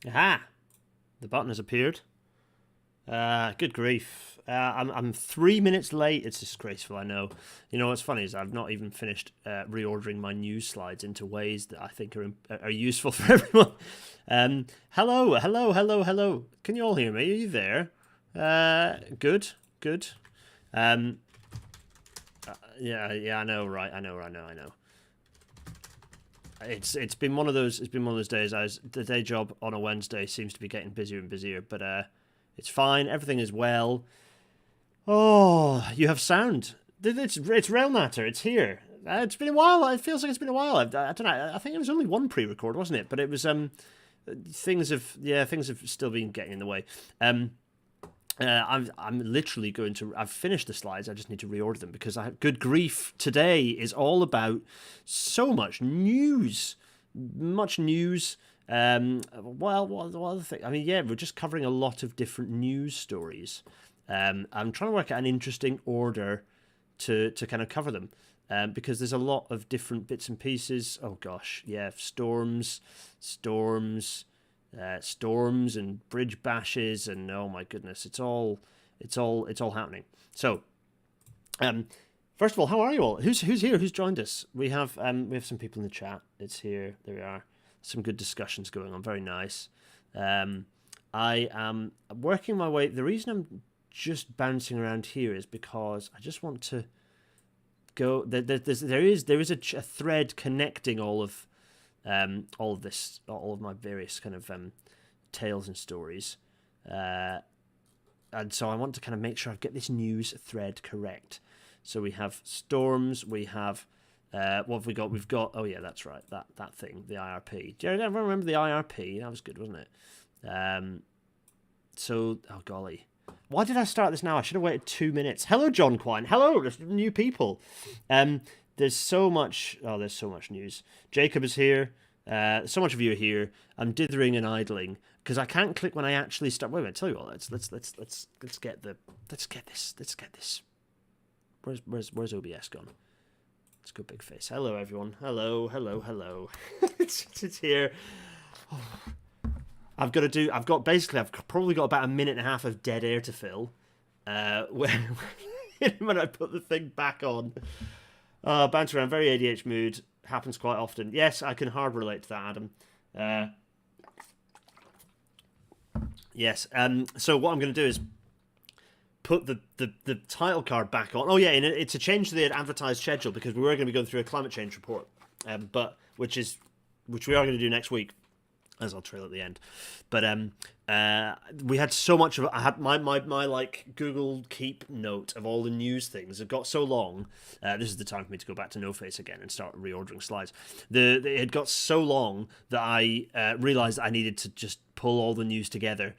Aha! The button has appeared. Good grief. I'm 3 minutes late. It's disgraceful, I know. You know what's funny is I've not even finished reordering my news slides into ways that I think are useful for everyone. Hello, hello, hello, hello. Can you all hear me? Are you there? Good, good. Yeah, I know, right? I know. It's been one of those days. The day job on a Wednesday seems to be getting busier and busier, but it's fine. Everything is well. Oh, you have sound. It's Rail Matter. It's here. It's been a while. It feels like it's been a while. I don't know. I think it was only one pre-record, wasn't it? But it was things have still been getting in the way. I'm literally going to. I've finished the slides. I just need to reorder them because good grief, today is all about so much news, much news. Well, what other thing? I mean, yeah, we're just covering a lot of different news stories. I'm trying to work out an interesting order to kind of cover them. Because there's a lot of different bits and pieces. Oh gosh, yeah, storms, and bridge bashes, and oh my goodness, it's all happening. So, first of all, how are you all? Who's here? Who's joined us? We have some people in the chat. It's here. There we are. Some good discussions going on. Very nice. I am working my way. The reason I'm just bouncing around here is because I just want to go. There is a thread connecting all of this, all of my various kind of tales and stories, and so I want to kind of make sure I get this news thread correct. So we have storms, we have what have we got? We've got, oh yeah, that's right, that thing, the IRP. Do you ever remember the IRP? That was good, wasn't it? So, oh golly. Why did I start this now? I should have waited 2 minutes. Hello, John Quine. Hello, there's new people. There's so much news. Jacob is here. So much of you are here. I'm dithering and idling because I can't click when I actually start. Wait a minute, tell you what. Let's get this. Where's OBS gone? Let's go big face. Hello, everyone. Hello. it's here. Oh. I've probably got about a minute and a half of dead air to fill. When I put the thing back on. Bounce around, very ADH mood, happens quite often. Yes, I can hard relate to that, Adam. Yes. So what I'm going to do is put the title card back on. Oh yeah, and it's a change to the advertised schedule because we were going to be going through a climate change report, but which we are going to do next week, as I'll trail at the end. But we had so much of it. I had my like Google Keep note of all the news things. It got so long. This is the time for me to go back to No Face again and start reordering slides. It had got so long that I realized I needed to just pull all the news together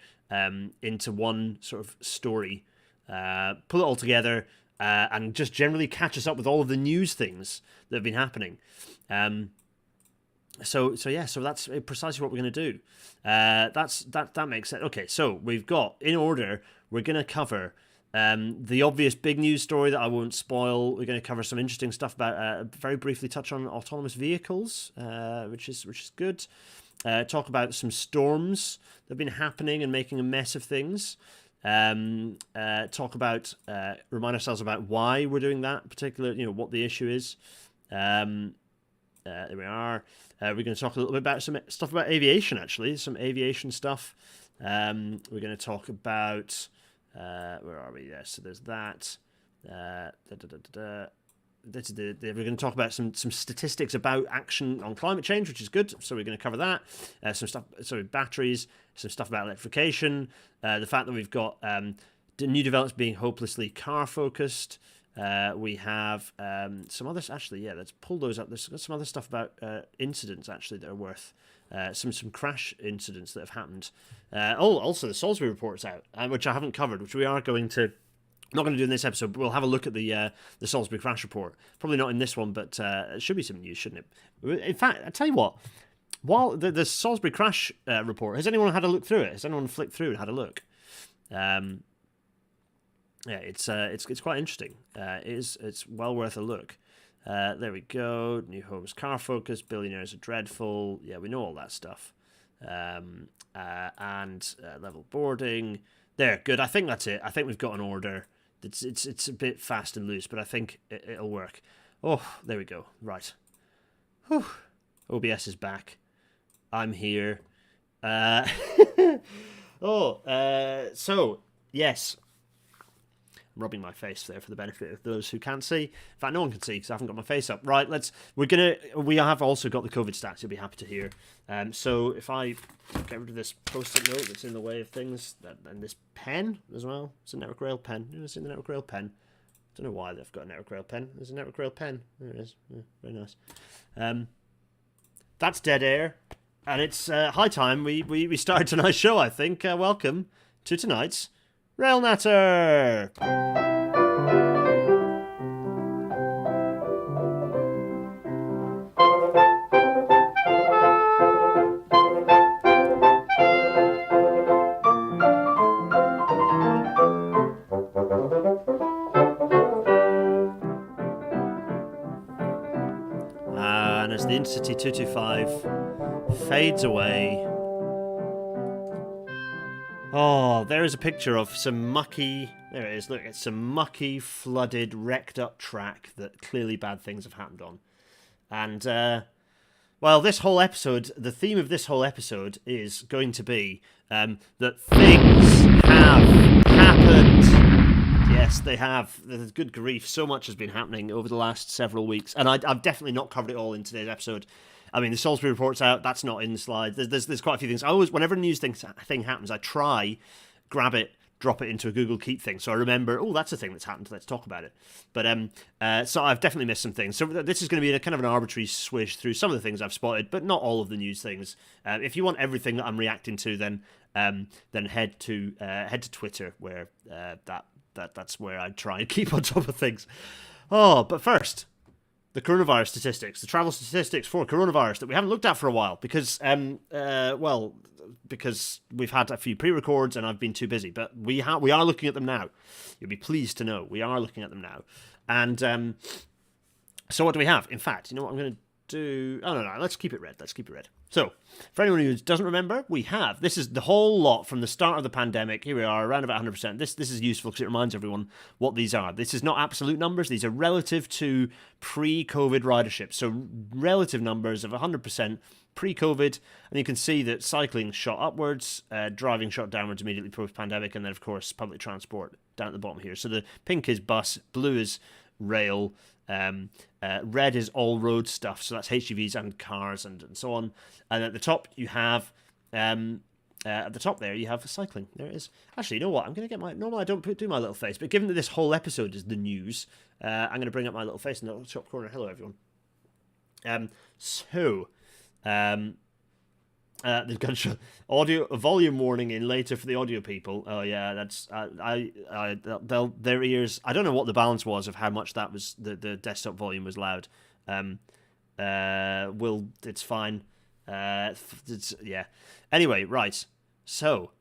into one sort of story. Pull it all together and just generally catch us up with all of the news things that have been happening. So that's precisely what we're going to do. That makes sense. Okay, so we've got, in order, we're going to cover the obvious big news story that I won't spoil. We're going to cover some interesting stuff about, very briefly touch on autonomous vehicles, which is good. Talk about some storms that have been happening and making a mess of things. Talk about, remind ourselves about why we're doing that particular, what the issue is. There we are. We're going to talk a little bit about some stuff about aviation, actually. Some aviation stuff. We're going to talk about... where are we? Yeah, so there's that. We're going to talk about some statistics about action on climate change, which is good. So we're going to cover that. Some stuff, batteries, some stuff about electrification. The fact that we've got new developments being hopelessly car-focused. We have some others, actually, yeah, let's pull those up. There's some other stuff about incidents, actually, that are worth some crash incidents that have happened. Also, the Salisbury report's out, which I haven't covered, which we are going to, not going to do in this episode, but we'll have a look at the Salisbury crash report. Probably not in this one, but it should be some news, shouldn't it? In fact, I tell you what, while the Salisbury crash report, has anyone had a look through it? Has anyone flicked through and had a look? Yeah, it's quite interesting. It's well worth a look. There we go. New homes, car focus, billionaires are dreadful. Yeah, we know all that stuff. and level boarding. There, good. I think that's it. I think we've got an order. It's a bit fast and loose, but I think it'll work. Oh, there we go. Right. Whew. OBS is back. I'm here. So, yes. I'm rubbing my face there for the benefit of those who can't see. In fact, no one can see because I haven't got my face up. Right, we have also got the COVID stats you'll be happy to hear. So if I get rid of this post-it note that's in the way of things, and this pen as well. It's a Network Rail pen. You ever seen the Network Rail pen? I don't know why they've got a Network Rail pen. There's a Network Rail pen. There it is. Yeah, very nice. That's dead air. And it's high time we started tonight's show, I think. Welcome to tonight's Rail Natter. And as the Intercity 225 fades away. Oh, there is a picture of some mucky... There it is, look, it's some mucky, flooded, wrecked up track that clearly bad things have happened on. And, well, this whole episode, the theme of this whole episode is going to be that things have happened. Yes, they have. Good grief, so much has been happening over the last several weeks. And I've definitely not covered it all in today's episode. I mean, the Salisbury report's out. That's not in the slide. There's quite a few things. I always, whenever a news thing happens, I try, grab it, drop it into a Google Keep thing. So I remember, oh, that's a thing that's happened. Let's talk about it. But so I've definitely missed some things. So this is going to be a kind of an arbitrary swish through some of the things I've spotted, but not all of the news things. If you want everything that I'm reacting to, then head to Twitter, where that's where I try and keep on top of things. Oh, but first, the coronavirus statistics, the travel statistics for coronavirus that we haven't looked at for a while because, because we've had a few pre-records and I've been too busy. But we are looking at them now. You'll be pleased to know we are looking at them now. And so what do we have? In fact, you know what I'm going to do? Oh, no, let's keep it red. So, for anyone who doesn't remember, this is the whole lot from the start of the pandemic. Here we are, around about 100%. This is useful because it reminds everyone what these are. This is not absolute numbers. These are relative to pre-COVID ridership. So, relative numbers of 100% pre-COVID. And you can see that cycling shot upwards, driving shot downwards immediately post-pandemic, and then, of course, public transport down at the bottom here. So, the pink is bus, blue is rail, red is all road stuff, so that's HGVs and cars and so on. And at the top you have at the top there you have cycling. There it is. Actually, you know what? I'm going to get my... Normally I don't do my little face, but given that this whole episode is the news, I'm going to bring up my little face in the top corner. Hello, everyone. The gunshot audio volume warning in later for the audio people. Oh yeah, that's their ears. I don't know what the balance was of how much that was. The desktop volume was loud. It's fine. Yeah. Anyway, right. So,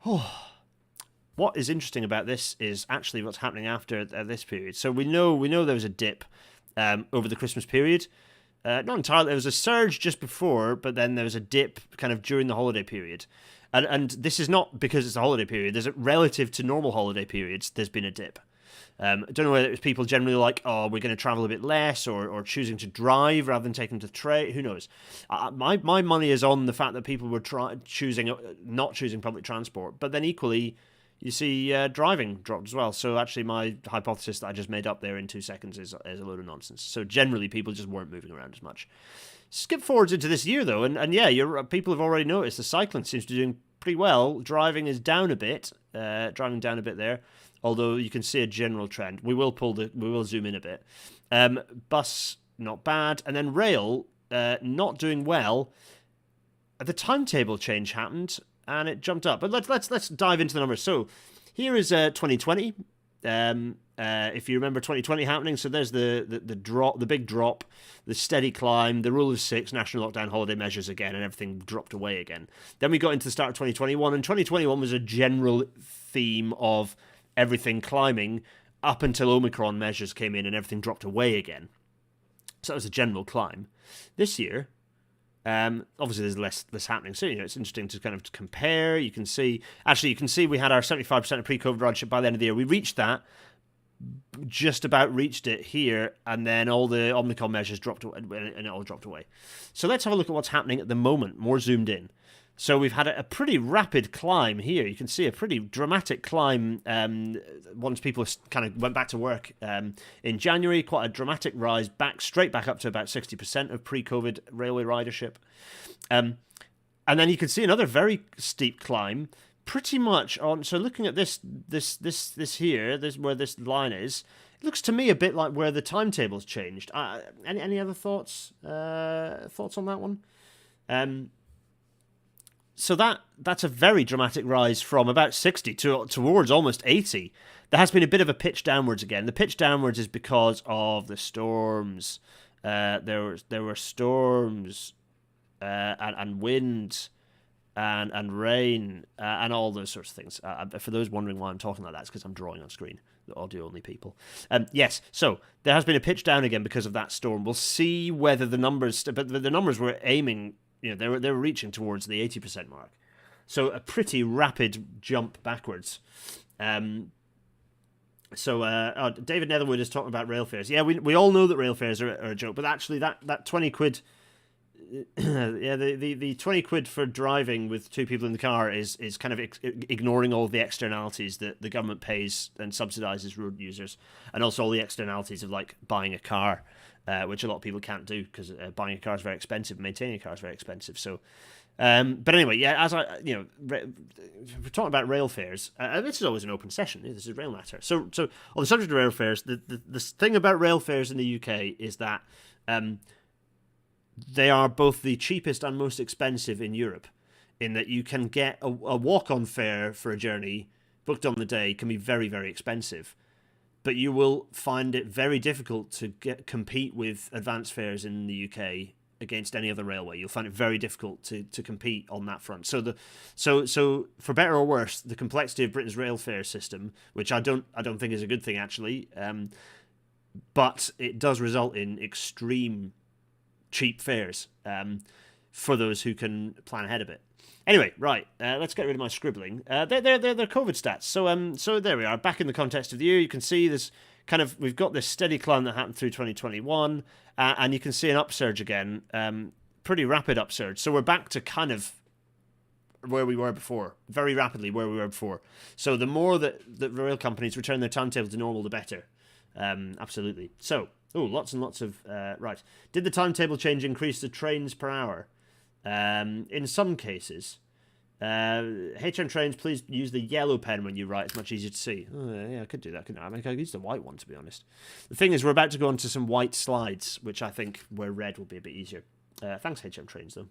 what is interesting about this is actually what's happening after this period. So we know there was a dip over the Christmas period. Not entirely. There was a surge just before, but then there was a dip kind of during the holiday period. And this is not because it's a holiday period. There's relative to normal holiday periods, there's been a dip. I don't know whether it was people generally like, oh, we're going to travel a bit less, or choosing to drive rather than taking the train. Who knows? My money is on the fact that people were not choosing public transport. But then equally, you see driving dropped as well. So actually my hypothesis that I just made up there in 2 seconds is a load of nonsense. So generally people just weren't moving around as much. Skip forwards into this year though, and yeah, people have already noticed the cycling seems to be doing pretty well. Driving is down a bit, there, although you can see a general trend. We will zoom in a bit. Bus, not bad. And then rail, not doing well. The timetable change happened, and it jumped up. But let's dive into the numbers. So here is 2020. If you remember 2020 happening, so there's the drop, the big drop, the steady climb, the rule of six, national lockdown, holiday measures again, and everything dropped away again. Then we got into the start of 2021, and 2021 was a general theme of everything climbing up until Omicron measures came in and everything dropped away again. So that was a general climb. This year, Obviously, there's less happening. So, it's interesting to kind of compare. You can see we had our 75% of pre-COVID ridership by the end of the year. We reached that, just about reached it here, and then all the Omicron measures dropped away, and it all dropped away. So let's have a look at what's happening at the moment, more zoomed in. So we've had a pretty rapid climb here. You can see a pretty dramatic climb once people kind of went back to work in January. Quite a dramatic rise straight back up to about 60% of pre-COVID railway ridership. And then you can see another very steep climb, pretty much on. So looking at this here, where this line is, it looks to me a bit like where the timetable's changed. Any other thoughts? Thoughts on that one? So that's a very dramatic rise from about 60 towards almost 80. There has been a bit of a pitch downwards again. The pitch downwards is because of the storms. There were storms and wind and rain and all those sorts of things. For those wondering why I'm talking like that, it's because I'm drawing on screen, the audio-only people. Yes, so there has been a pitch down again because of that storm. We'll see whether the numbers... But the numbers were aiming... they were reaching towards the 80% mark. So a pretty rapid jump backwards. David Netherwood is talking about rail fares. Yeah, we all know that rail fares are a joke, but actually that 20 quid... yeah, the 20 quid for driving with two people in the car is kind of ignoring all the externalities that the government pays and subsidises road users, and also all the externalities of like buying a car, which a lot of people can't do because buying a car is very expensive, maintaining a car is very expensive. So, but anyway, yeah, as we're talking about rail fares, this is always an open session. This is rail matter. So on the subject of rail fares, the thing about rail fares in the UK is that they are both the cheapest and most expensive in Europe, in that you can get a walk-on fare for a journey booked on the day can be very, very expensive, but you will find it very difficult to compete with advanced fares in the UK against any other railway. You'll find it very difficult to compete on that front. So for better or worse, the complexity of Britain's rail fare system, which I don't think is a good thing actually, but it does result in extreme cheap fares for those who can plan ahead a bit. Anyway, right, let's get rid of my scribbling. They're COVID stats. So there we are, back in the context of the year. You can see this we've got this steady climb that happened through 2021, and you can see an upsurge again, pretty rapid upsurge. So we're back to kind of where we were before, very rapidly where we were before. So the more that rail companies return their timetable to normal, the better. Absolutely. So, lots and lots of... right. Did the timetable change increase the trains per hour? In some cases. HM Trains, please use the yellow pen when you write. It's much easier to see. Yeah, I could do that, couldn't I? I could use the white one, to be honest. The thing is, we're about to go on to some white slides, which I think where red will be a bit easier. Thanks, HM Trains, though.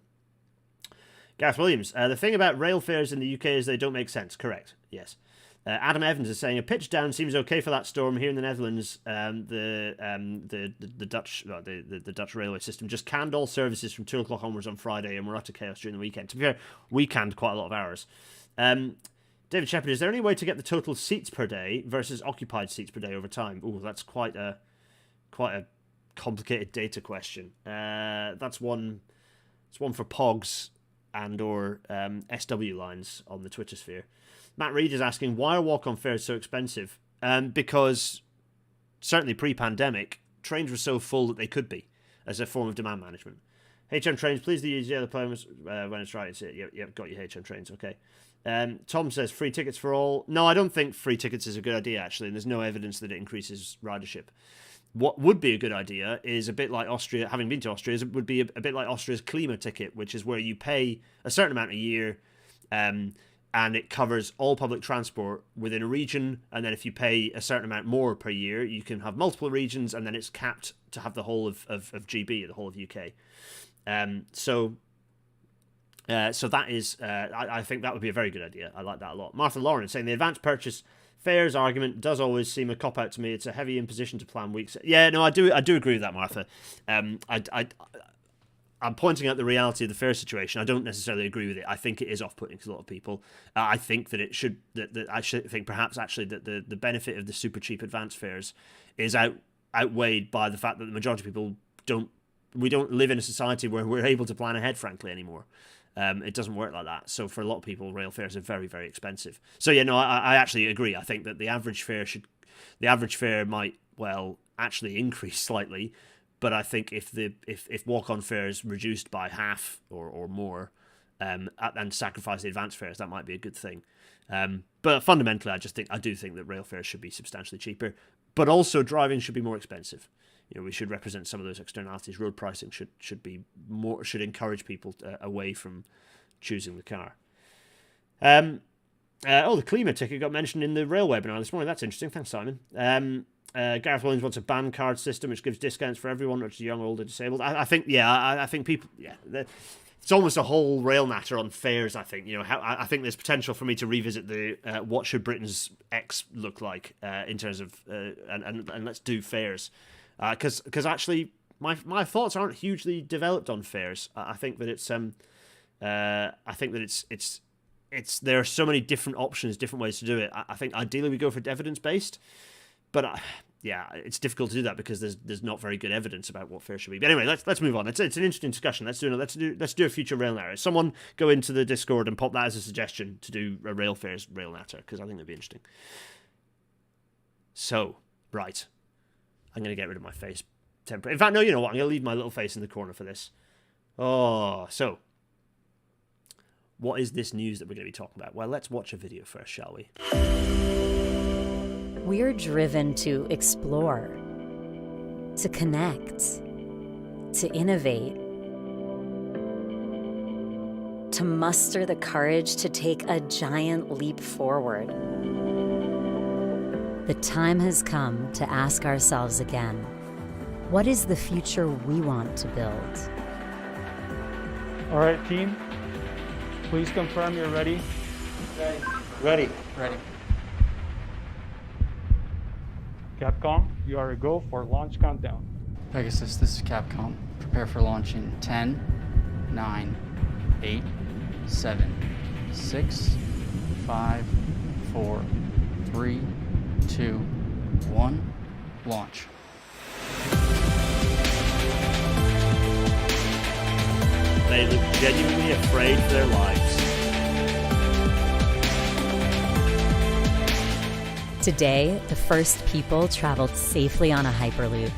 Gareth Williams, the thing about rail fares in the UK is they don't make sense. Correct, yes. Adam Evans is saying a pitch down seems okay for that storm here in the Netherlands. The Dutch railway system just canned all services from 2 o'clock onwards on Friday, and we're utter chaos during the weekend. To be fair, we canned quite a lot of hours. David Shepherd, is there any way to get the total seats per day versus occupied seats per day over time? That's quite a complicated data question. That's one. It's one for Pogs and or SW lines on the Twitter sphere. Matt Reed is asking, why are walk-on fares so expensive? Because certainly pre-pandemic, trains were so full that they could be, as a form of demand management. HM Trains, please use the other plans when it's right. Yep, got your HM Trains, okay. Tom says, free tickets for all. No, I don't think free tickets is a good idea, actually, and there's no evidence that it increases ridership. What would be a good idea is a bit like Austria, having been to Austria, would be a bit like Austria's Klima ticket, which is where you pay a certain amount a year, and it covers all public transport within a region, and then if you pay a certain amount more per year, you can have multiple regions, and then it's capped to have the whole of GB, the whole of UK. So that is, I think that would be a very good idea. I like that a lot. Martha Lawrence saying the advanced purchase fares argument does always seem a cop-out to me. It's a heavy imposition to plan weeks. Yeah, no, I do agree with that, Martha. I'm pointing out the reality of the fare situation. I don't necessarily agree with it. I think it is off-putting to a lot of people. I think that it should. I should think perhaps actually that the benefit of the super cheap advanced fares is outweighed by the fact that the majority of people don't live in a society where we're able to plan ahead, frankly, anymore. It doesn't work like that. So for a lot of people, rail fares are very, very expensive. So yeah, no, I actually agree. I think that the average fare might, well, actually increase slightly, but I think if walk-on fares reduced by half or more, and sacrifice the advance fares, that might be a good thing. But fundamentally, I do think that rail fares should be substantially cheaper, but also driving should be more expensive. We should represent some of those externalities. Road pricing should encourage people away from choosing the car. The Klima ticket got mentioned in the rail webinar this morning. That's interesting. Thanks, Simon. Gareth Williams wants a ban card system which gives discounts for everyone, which is young, old, or disabled. I think people, it's almost a whole rail natter on fares. I think I think there's potential for me to revisit the what should Britain's X look like in terms of and let's do fares. Because actually, my thoughts aren't hugely developed on fares. I think that it's there are so many different options, different ways to do it. I think ideally we go for evidence based, but it's difficult to do that because there's not very good evidence about what fares should be. But anyway, let's move on. It's an interesting discussion. Let's do a future rail natter. Someone go into the Discord and pop that as a suggestion to do a rail natter, because I think that'd be interesting. So right. I'm going to get rid of my face temporarily. In fact, no, you know what? I'm going to leave my little face in the corner for this. Oh, so what is this news that we're going to be talking about? Well, let's watch a video first, shall we? We're driven to explore, to connect, to innovate, to muster the courage to take a giant leap forward. The time has come to ask ourselves again, what is the future we want to build? All right, team, please confirm you're ready. Ready. Capcom, you are a go for launch countdown. Pegasus, this is Capcom. Prepare for launch in 10, 9, 8, 7, 6, 5, 4, 3, 2, 1, launch. They look genuinely afraid for their lives. Today, the first people traveled safely on a Hyperloop.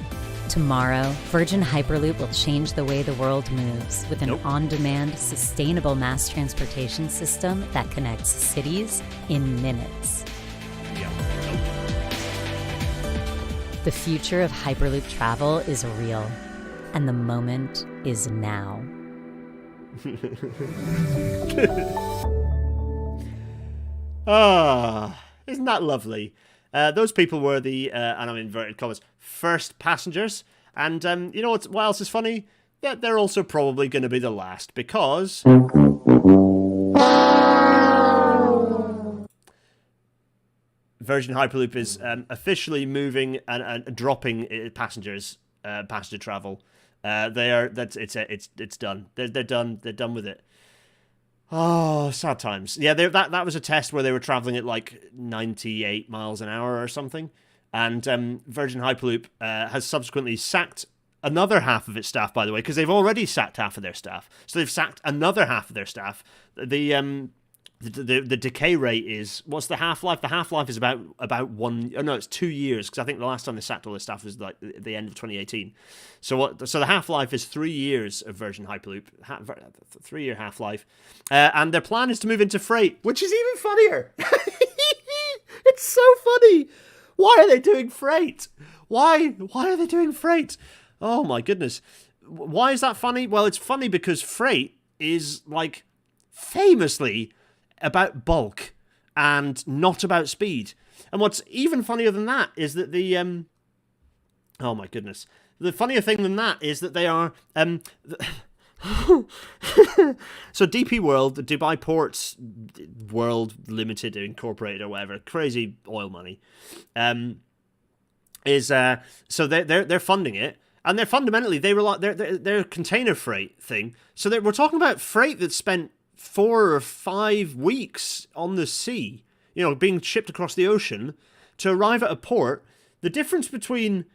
Tomorrow, Virgin Hyperloop will change the way the world moves with an on-demand, sustainable mass transportation system that connects cities in minutes. The future of Hyperloop travel is real, and the moment is now. Isn't that lovely? Those people were the, and I'm in inverted commas, first passengers. And you know what else is funny? Yeah, they're also probably going to be the last, because Virgin Hyperloop is officially moving and dropping passenger travel. It's done. They're done. They're done with it. Oh, sad times. Yeah, that was a test where they were traveling at like 98 miles an hour or something, and Virgin Hyperloop has subsequently sacked another half of its staff, by the way, because they've already sacked half of their staff. So they've sacked another half of their staff. The decay rate is, what's the half-life? The half-life is about it's 2 years, because I think the last time they sacked all their staff was like the end of 2018. So the half-life is 3 years of Virgin Hyperloop, 3-year half-life, and their plan is to move into freight, which is even funnier. It's so funny. Why are they doing freight? Why are they doing freight? Oh my goodness. Why is that funny? Well, it's funny because freight is like famously about bulk and not about speed. And what's even funnier than that is that the oh my goodness, the funnier thing than that is that they are so DP World, the Dubai Ports World Limited, Incorporated, or whatever, crazy oil money, is so they're funding it, and they're fundamentally they're container freight thing. So we're talking about freight that's spent 4 or 5 weeks on the sea, being shipped across the ocean to arrive at a port. The difference between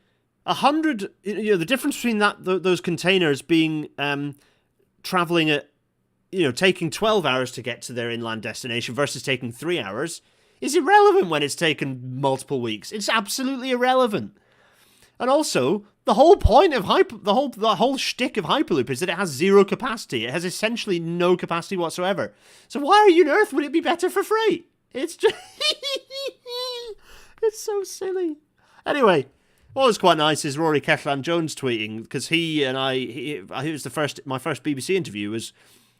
100, the difference between those containers being traveling at, taking 12 hours to get to their inland destination versus taking 3 hours is irrelevant when it's taken multiple weeks. It's absolutely irrelevant. And also, the whole point of the whole shtick of Hyperloop is that it has zero capacity. It has essentially no capacity whatsoever. So why on earth would it be better for free? It's just it's so silly. Anyway, what was quite nice is Rory Ketland-Jones tweeting, because it was my first BBC interview was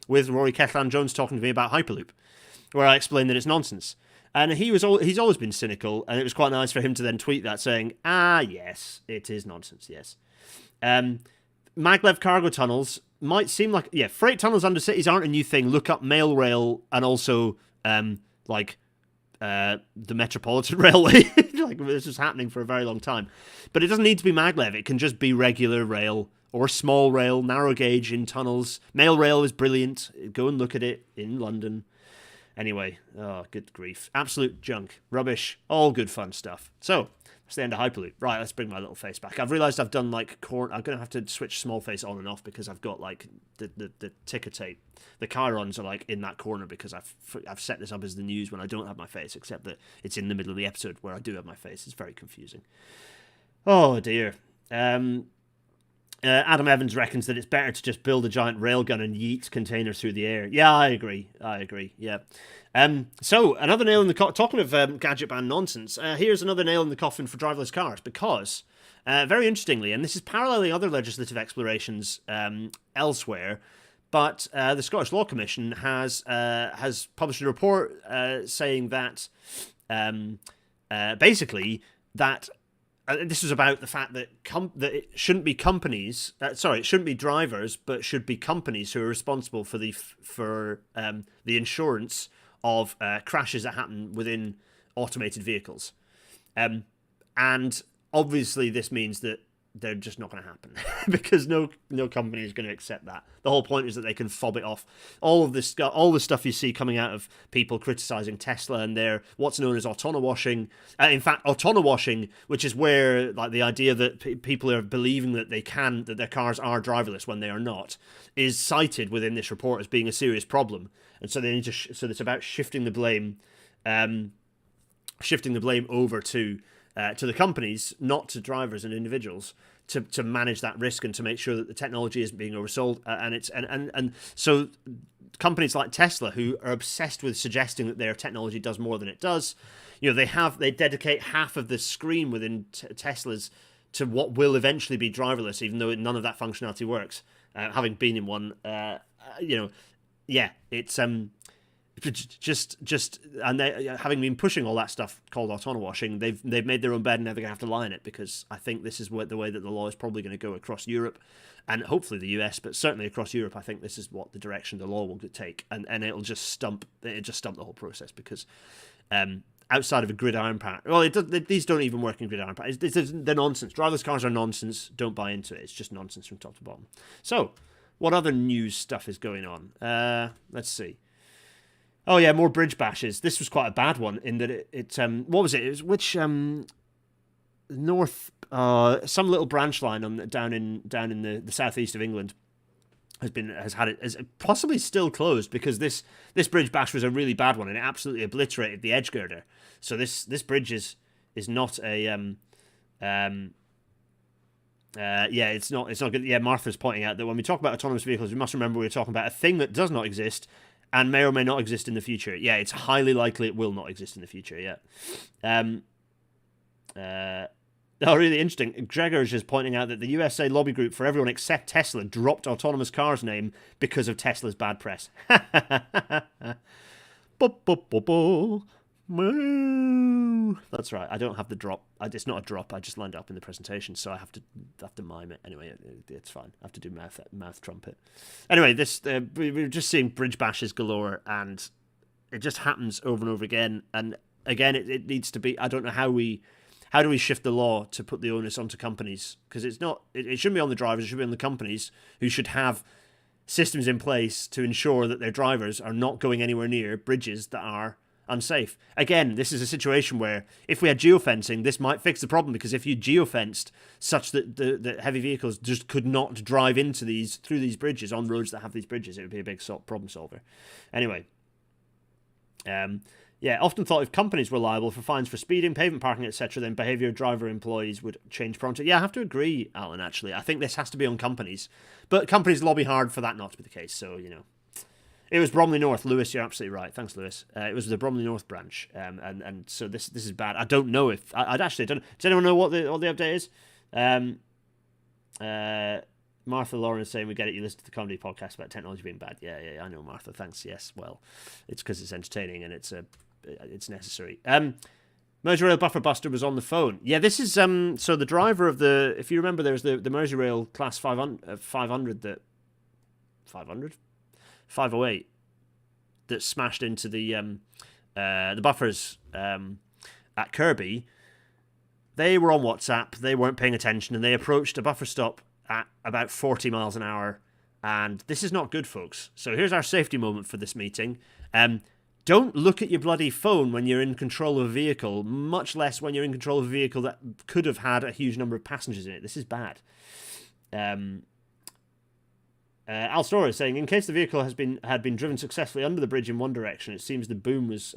with Rory Ketland-Jones talking to me about Hyperloop, where I explained that it's nonsense. And he's always been cynical, and it was quite nice for him to then tweet that saying, yes, it is nonsense, yes. Maglev cargo tunnels might seem like, freight tunnels under cities aren't a new thing. Look up Mail Rail and also, the Metropolitan Railway. This was happening for a very long time. But it doesn't need to be maglev. It can just be regular rail or small rail, narrow gauge in tunnels. Mail Rail is brilliant. Go and look at it in London. Anyway, good grief. Absolute junk. Rubbish. All good fun stuff. So, that's the end of Hyperloop. Right, let's bring my little face back. I've realised I've done I'm going to have to switch small face on and off because I've got the ticker tape. The chyrons are in that corner because I've set this up as the news when I don't have my face, except that it's in the middle of the episode where I do have my face. It's very confusing. Oh dear. Adam Evans reckons that it's better to just build a giant railgun and yeet containers through the air. Yeah, I agree. Yeah. So, another nail in the coffin. Talking of gadget ban nonsense, here's another nail in the coffin for driverless cars, because, very interestingly, and this is paralleling other legislative explorations elsewhere, but the Scottish Law Commission has published a report saying that, basically, that this was about the fact that that it shouldn't be companies. It shouldn't be drivers, but should be companies who are responsible for the insurance of crashes that happen within automated vehicles. And obviously, this means that they're just not going to happen because no company is going to accept that. The whole point is that they can fob it off. All the stuff you see coming out of people criticizing Tesla and their what's known as autono-washing. In fact, autono-washing, which is where the idea that people are believing that that their cars are driverless when they are not, is cited within this report as being a serious problem. And so they need to. So it's about shifting the blame over to the companies, not to drivers and individuals, to manage that risk and to make sure that the technology isn't being oversold. And so companies like Tesla, who are obsessed with suggesting that their technology does more than it does, they dedicate half of the screen within Teslas to what will eventually be driverless, even though none of that functionality works. Having been in one, it's and they, having been pushing all that stuff called autono-washing, they've made their own bed and now they're going to have to lie in it, because I think this is the way that the law is probably going to go across Europe and hopefully the US, but certainly across Europe. I think this is what the direction the law will take, and it'll just stump the whole process, because outside of a gridiron part, these don't even work in gridiron part. They're nonsense. Driverless cars are nonsense. Don't buy into it. It's just nonsense from top to bottom. So, what other news stuff is going on? Let's see. Oh yeah, more bridge bashes. This was quite a bad one in that it what was it? It was which north some little branch line down in the southeast of England has possibly still closed, because this bridge bash was a really bad one and it absolutely obliterated the edge girder. So this bridge is not a it's not good. Yeah, Martha's pointing out that when we talk about autonomous vehicles, we must remember we're talking about a thing that does not exist and may or may not exist in the future. Yeah, it's highly likely it will not exist in the future, yeah. Really interesting. Gregor is just pointing out that the USA lobby group for everyone except Tesla dropped autonomous cars name because of Tesla's bad press. That's right. I don't have the drop. It's not a drop. I just lined it up in the presentation, so I have to mime it. Anyway, it's fine. I have to do mouth trumpet. Anyway, we're just seeing bridge bashes galore, and it just happens over and over again. And again, it needs to be. I don't know how do we shift the law to put the onus onto companies, because it's not. It shouldn't be on the drivers. It should be on the companies, who should have systems in place to ensure that their drivers are not going anywhere near bridges that are unsafe. Again, this is a situation where if we had geofencing, this might fix the problem, because if you geofenced such that the heavy vehicles just could not drive through these bridges on roads that have these bridges, it would be a big problem solver. Anyway, often thought if companies were liable for fines for speeding, pavement parking, etc., then behaviour of driver employees would change promptly. Yeah, I have to agree, Alan, actually. I think this has to be on companies. But companies lobby hard for that not to be the case, so, It was Bromley North. Lewis, you're absolutely right. Thanks, Lewis. It was the Bromley North branch. And so this is bad. I don't know if... I'd actually don't... Does anyone know what the update is? Martha Lauren is saying, we get it, you listen to the comedy podcast about technology being bad. Yeah, I know, Martha. Thanks. Yes, well, it's because it's entertaining and it's necessary. Merseyrail Buffer Buster was on the phone. Yeah, this is... so the driver of the... If you remember, there was the Merseyrail Class 500 that... 500? 508 that smashed into the buffers at Kirby. They were on WhatsApp, they weren't paying attention, and they approached a buffer stop at about 40 miles an hour, and this is not good, folks. So here's our safety moment for this meeting. Don't look at your bloody phone when you're in control of a vehicle, much less when you're in control of a vehicle that could have had a huge number of passengers in it. This is bad. Al Storer is saying, in case the vehicle had been driven successfully under the bridge in one direction, it seems the boom was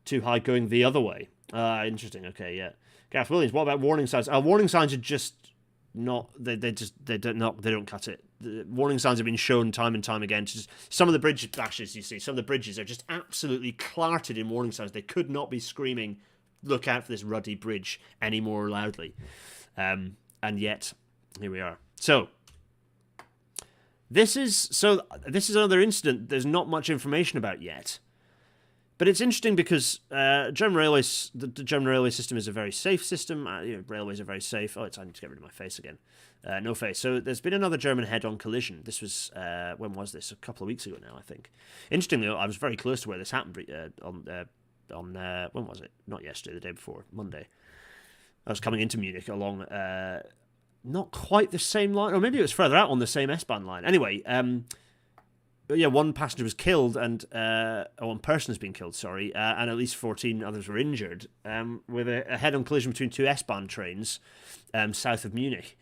too high going the other way. Interesting. Okay, yeah. Gareth Williams, what about warning signs? Warning signs are just not. They don't cut it. The warning signs have been shown time and time again. Just some of the bridge flashes you see, some of the bridges are just absolutely clarted in warning signs. They could not be screaming, "Look out for this ruddy bridge" any more loudly. And yet, here we are. So. This is another incident there's not much information about yet. But it's interesting because the German railway system is a very safe system. Railways are very safe. I need to get rid of my face again. No face. So there's been another German head-on collision. This was, when was this? A couple of weeks ago now, I think. Interestingly, I was very close to where this happened on when was it? Not yesterday, the day before, Monday. I was coming into Munich along... not quite the same line, or maybe it was further out on the same S-Bahn line. Anyway, one passenger was killed, and one person has been killed, sorry, and at least 14 others were injured, with a head-on collision between two S-Bahn trains south of Munich.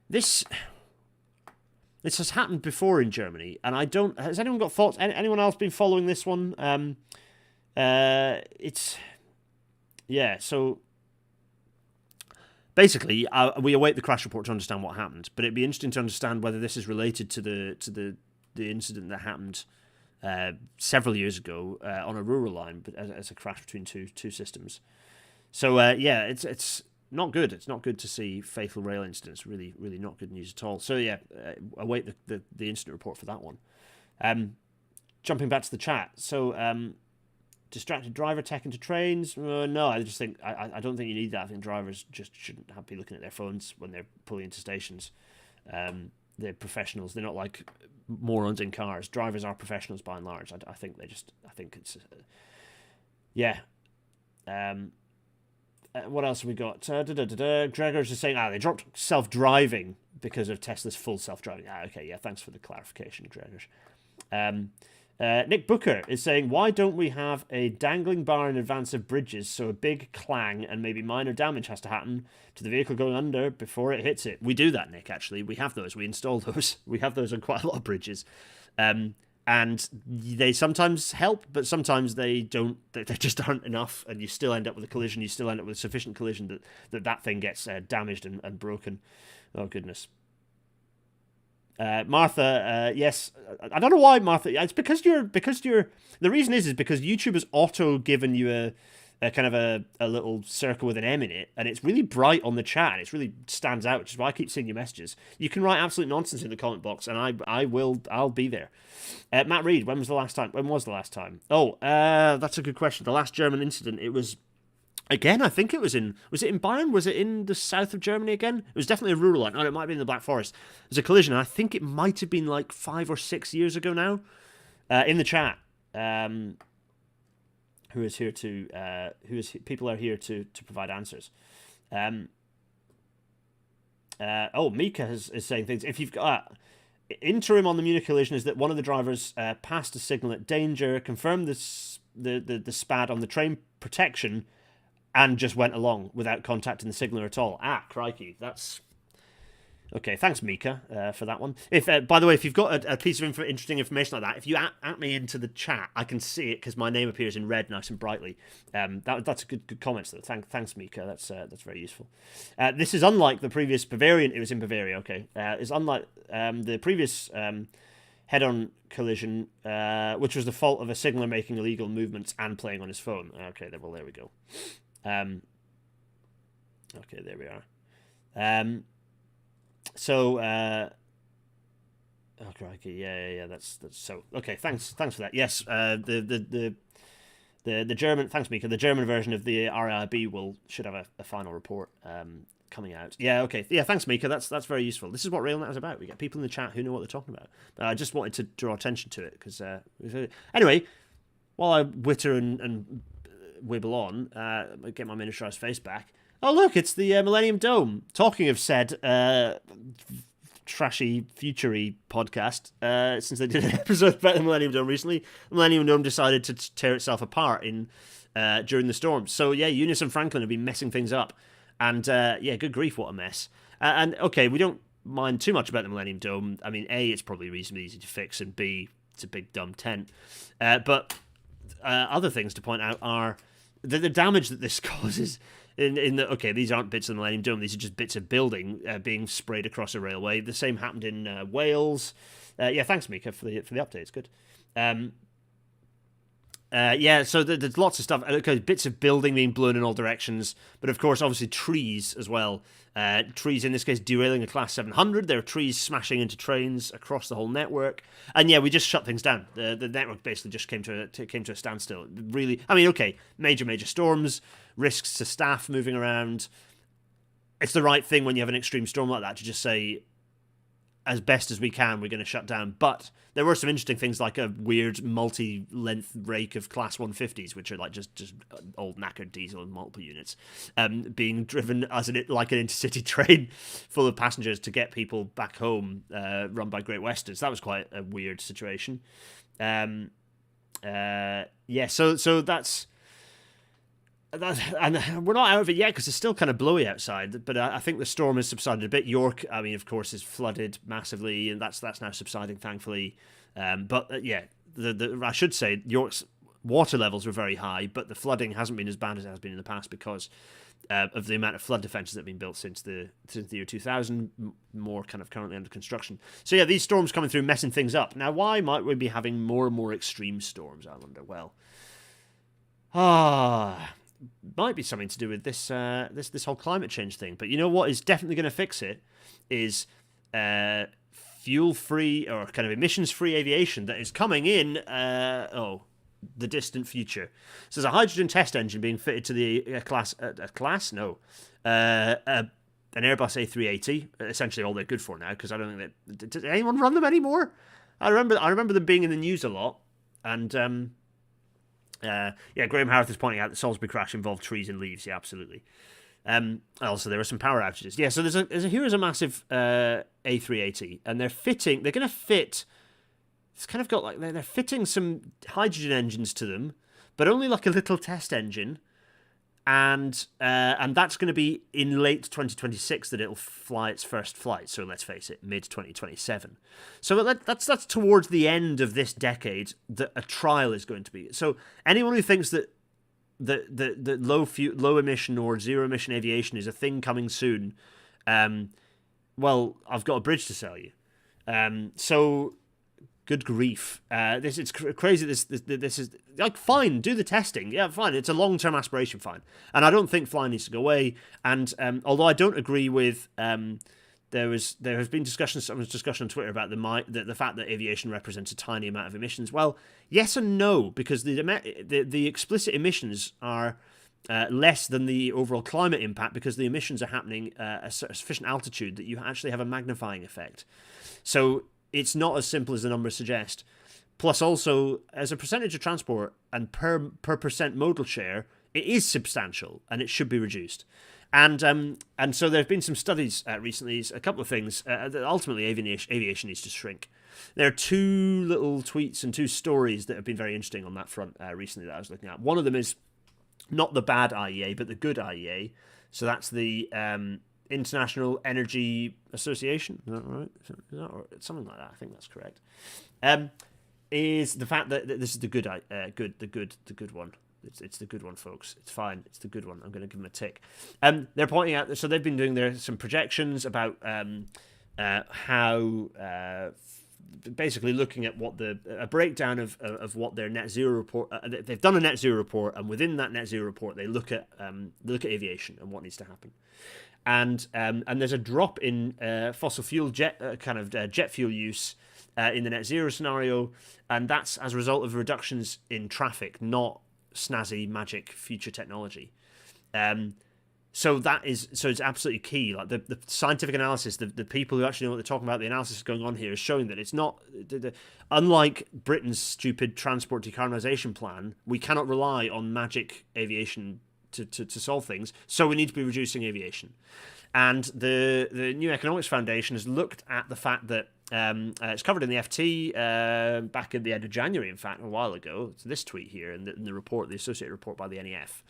This has happened before in Germany, and has anyone got thoughts? Anyone else been following this one? So... Basically, we await the crash report to understand what happened, but it'd be interesting to understand whether this is related to the incident that happened several years ago on a rural line, but as a crash between two systems. So it's not good. It's not good to see fatal rail incidents. Really, really not good news at all. So await the incident report for that one. Jumping back to the chat. So. Distracted driver tech into trains? No, I just think I don't think you need that. I think drivers just shouldn't be looking at their phones when they're pulling into stations. They're professionals. They're not like morons in cars. Drivers are professionals by and large. I think it's what else have we got? Gregor's just saying, they dropped self-driving because of Tesla's full self-driving. Okay, yeah, thanks for the clarification, Gregor. Nick Booker is saying, why don't we have a dangling bar in advance of bridges so a big clang and maybe minor damage has to happen to the vehicle going under before it hits it? We do that, Nick, actually. We have those. We install those. We have those on quite a lot of bridges. And they sometimes help, but sometimes they don't. They just aren't enough, and you still end up with a collision. You still end up with a sufficient collision that thing gets damaged and broken. Oh, goodness. Martha, yes, I don't know why, Martha. It's because you're. The reason is because YouTube has auto given you a kind of a little circle with an M in it, and it's really bright on the chat. And it really stands out, which is why I keep seeing your messages. You can write absolute nonsense in the comment box, and I'll be there. Matt Reed, when was the last time? Oh, that's a good question. The last German incident, it was. Again, I think was it in Bayern? Was it in the south of Germany again? It was definitely a rural line. Oh, it might have been in the Black Forest. It was a collision, and I think it might have been like 5 or 6 years ago now. In the chat, people are here to provide answers. Mika is saying things. If you've got interim on the Munich collision is that one of the drivers passed a signal at danger, confirmed the SPAD on the train protection, and just went along without contacting the signaller at all. Ah, crikey, that's... Okay, thanks, Mika, for that one. If, by the way, if you've got a piece of interesting information like that, if you at me into the chat, I can see it because my name appears in red nice and brightly. That's a good comment, though. Thanks, Mika. That's very useful. This is unlike the previous Bavarian. It was in Bavaria, okay. It's unlike the previous head-on collision, which was the fault of a signaller making illegal movements and playing on his phone. Okay, well, there we go. Okay, there we are. So, oh crikey, yeah. That's so okay. Thanks for that. Yes, the German. Thanks, Mika. The German version of the RIB should have a final report coming out. Yeah, okay. Yeah, thanks, Mika. That's very useful. This is what RailNet is about. We get people in the chat who know what they're talking about. But I just wanted to draw attention to it because anyway, while I witter and wibble on, get my miniaturized face back. Oh, look, it's the Millennium Dome. Talking of said trashy, future-y podcast, since they did an episode about the Millennium Dome recently, the Millennium Dome decided to tear itself apart during the storms. So, yeah, Eunice and Franklin have been messing things up. And, good grief, what a mess. And, okay, we don't mind too much about the Millennium Dome. I mean, A, it's probably reasonably easy to fix, and B, it's a big, dumb tent. But other things to point out are the damage that this causes... these aren't bits of the Millennium Dome. These are just bits of building being sprayed across a railway. The same happened in Wales. Thanks, Mika, for the update. It's good. So there's lots of stuff. Okay, bits of building being blown in all directions, but of course, obviously trees as well. Trees in this case derailing a Class 700. There are trees smashing into trains across the whole network, and we just shut things down. The network basically just came to a standstill. Really, I mean, okay, major storms, risks to staff moving around. It's the right thing when you have an extreme storm like that to just say, as best as we can, we're going to shut down. But there were some interesting things like a weird multi-length rake of Class 150s, which are like just old knackered diesel in multiple units, being driven as like an intercity train full of passengers to get people back home, run by Great Western. So that was quite a weird situation. So that's... And we're not out of it yet because it's still kind of blowy outside, but I think the storm has subsided a bit. York, I mean, of course, is flooded massively, and that's now subsiding, thankfully. I should say York's water levels were very high, but the flooding hasn't been as bad as it has been in the past because of the amount of flood defences that have been built since the year 2000, more kind of currently under construction. So these storms coming through messing things up. Now, why might we be having more and more extreme storms, I wonder? Well, might be something to do with this whole climate change thing. But you know what is definitely going to fix it is fuel-free or kind of emissions-free aviation that is coming in the distant future. So there's a hydrogen test engine being fitted to the an Airbus A380. Essentially all they're good for now, because I don't think that... Does anyone run them anymore? I remember them being in the news a lot, and... Graham Harris is pointing out that Salisbury crash involved trees and leaves. Yeah, absolutely. Also, there were some power outages. Yeah, so here's a massive A380, and they're going to fit. It's kind of got like they're fitting some hydrogen engines to them, but only like a little test engine, and that's going to be in late 2026 that it'll fly its first flight. So let's face it, mid 2027. So that's towards the end of this decade that a trial is going to be. So anyone who thinks that the low emission or zero emission aviation is a thing coming soon, well, I've got a bridge to sell you. So. Good grief! It's crazy. This is like fine. Do the testing, yeah, fine. It's a long-term aspiration, fine. And I don't think flying needs to go away. And although I don't agree with, there has been discussion on Twitter about the fact that aviation represents a tiny amount of emissions. Well, yes and no, because the explicit emissions are less than the overall climate impact because the emissions are happening at a sufficient altitude that you actually have a magnifying effect. So. It's not as simple as the numbers suggest. Plus, also, as a percentage of transport and per percent modal share, it is substantial and it should be reduced. And so there have been some studies recently, a couple of things, that ultimately aviation needs to shrink. There are two little tweets and two stories that have been very interesting on that front recently that I was looking at. One of them is not the bad IEA, but the good IEA. So that's the International Energy Association. Is that right? Something like that. I think that's correct. Is the fact that this is the good one. It's the good one, folks. It's fine. It's the good one. I'm going to give them a tick. They're pointing out. So they've been doing some projections about how. Basically looking at what a breakdown of what their net zero report. They've done a net zero report, and within that net zero report, they look at aviation and what needs to happen. And there's a drop in fossil fuel jet fuel use in the net zero scenario, and that's as a result of reductions in traffic, not snazzy magic future technology. So it's absolutely key. Like the scientific analysis, the people who actually know what they're talking about, the analysis going on here is showing that it's not. Unlike Britain's stupid transport decarbonisation plan, we cannot rely on magic aviation to solve things. So we need to be reducing aviation. And the New Economics Foundation has looked at the fact that it's covered in the FT back at the end of January, in fact, a while ago. It's this tweet here in the report, the associated report by the NEF.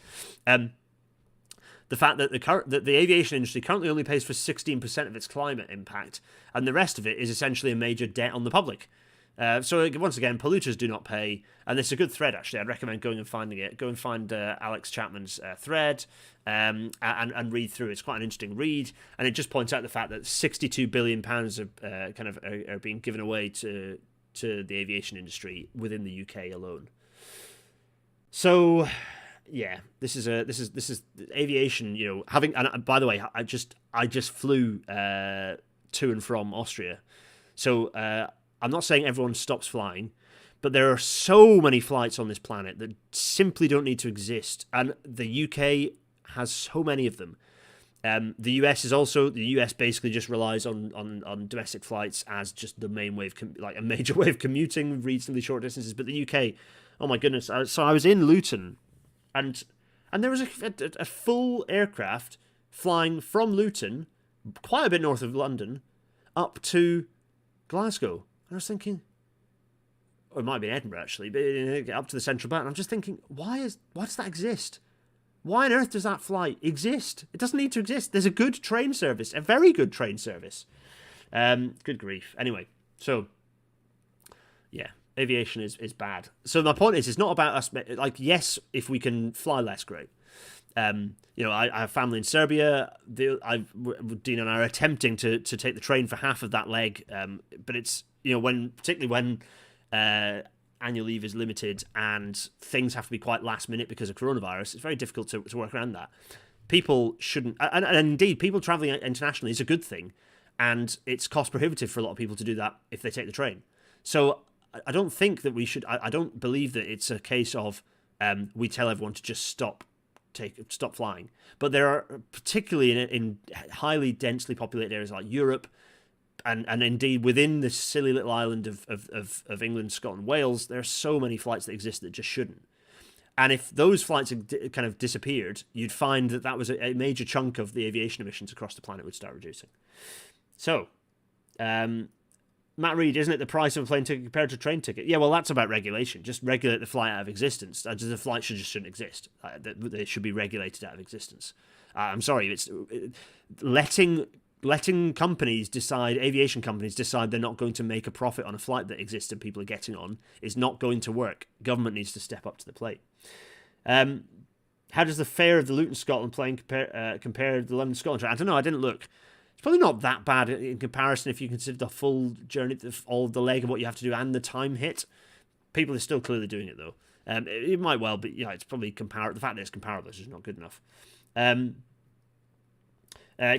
The fact that the aviation industry currently only pays for 16% of its climate impact, and the rest of it is essentially a major debt on the public. So once again, polluters do not pay, and it's a good thread, actually. I'd recommend going and finding it. Go and find Alex Chapman's thread and read through. It's quite an interesting read, and it just points out the fact that £62 billion are being given away to the aviation industry within the UK alone. So yeah, this is aviation. You know, having, and by the way, I just flew to and from Austria, so I'm not saying everyone stops flying, but there are so many flights on this planet that simply don't need to exist, and the UK has so many of them. The US basically just relies on domestic flights as just the main way of like a major way of commuting reasonably short distances. But the UK, oh my goodness! So I was in Luton. And there was a full aircraft flying from Luton, quite a bit north of London, up to Glasgow. And I was thinking, or it might be Edinburgh actually, but up to the Central Belt. And I'm just thinking, why does that exist? Why on earth does that flight exist? It doesn't need to exist. There's a good train service, a very good train service. Good grief. Anyway, so yeah. Aviation is bad. So my point is, it's not about us. Like, yes, if we can fly less, great. I have family in Serbia. Dean and I are attempting to take the train for half of that leg. But it's, particularly when annual leave is limited and things have to be quite last minute because of coronavirus, it's very difficult to work around that. People shouldn't, and indeed, people traveling internationally is a good thing, and it's cost prohibitive for a lot of people to do that if they take the train. So I don't think that we should. I don't believe that it's a case of we tell everyone to just stop flying. But there are, particularly in highly densely populated areas like Europe, and indeed within this silly little island of England, Scotland, Wales, there are so many flights that exist that just shouldn't. And if those flights had kind of disappeared, you'd find that was a major chunk of the aviation emissions across the planet would start reducing. So, Matt Reed, isn't it the price of a plane ticket compared to a train ticket? Yeah, well, that's about regulation. Just regulate the flight out of existence. The flight shouldn't exist. They should be regulated out of existence. I'm sorry, it's letting companies decide, aviation companies decide they're not going to make a profit on a flight that exists and people are getting on is not going to work. Government needs to step up to the plate. How does the fare of the Luton Scotland plane compare to the London Scotland train? I don't know. I didn't look. It's probably not that bad in comparison if you consider the full journey, all of the leg of what you have to do and the time hit. People are still clearly doing it, though. It might well, but it's probably comparable. The fact that it's comparable is just not good enough.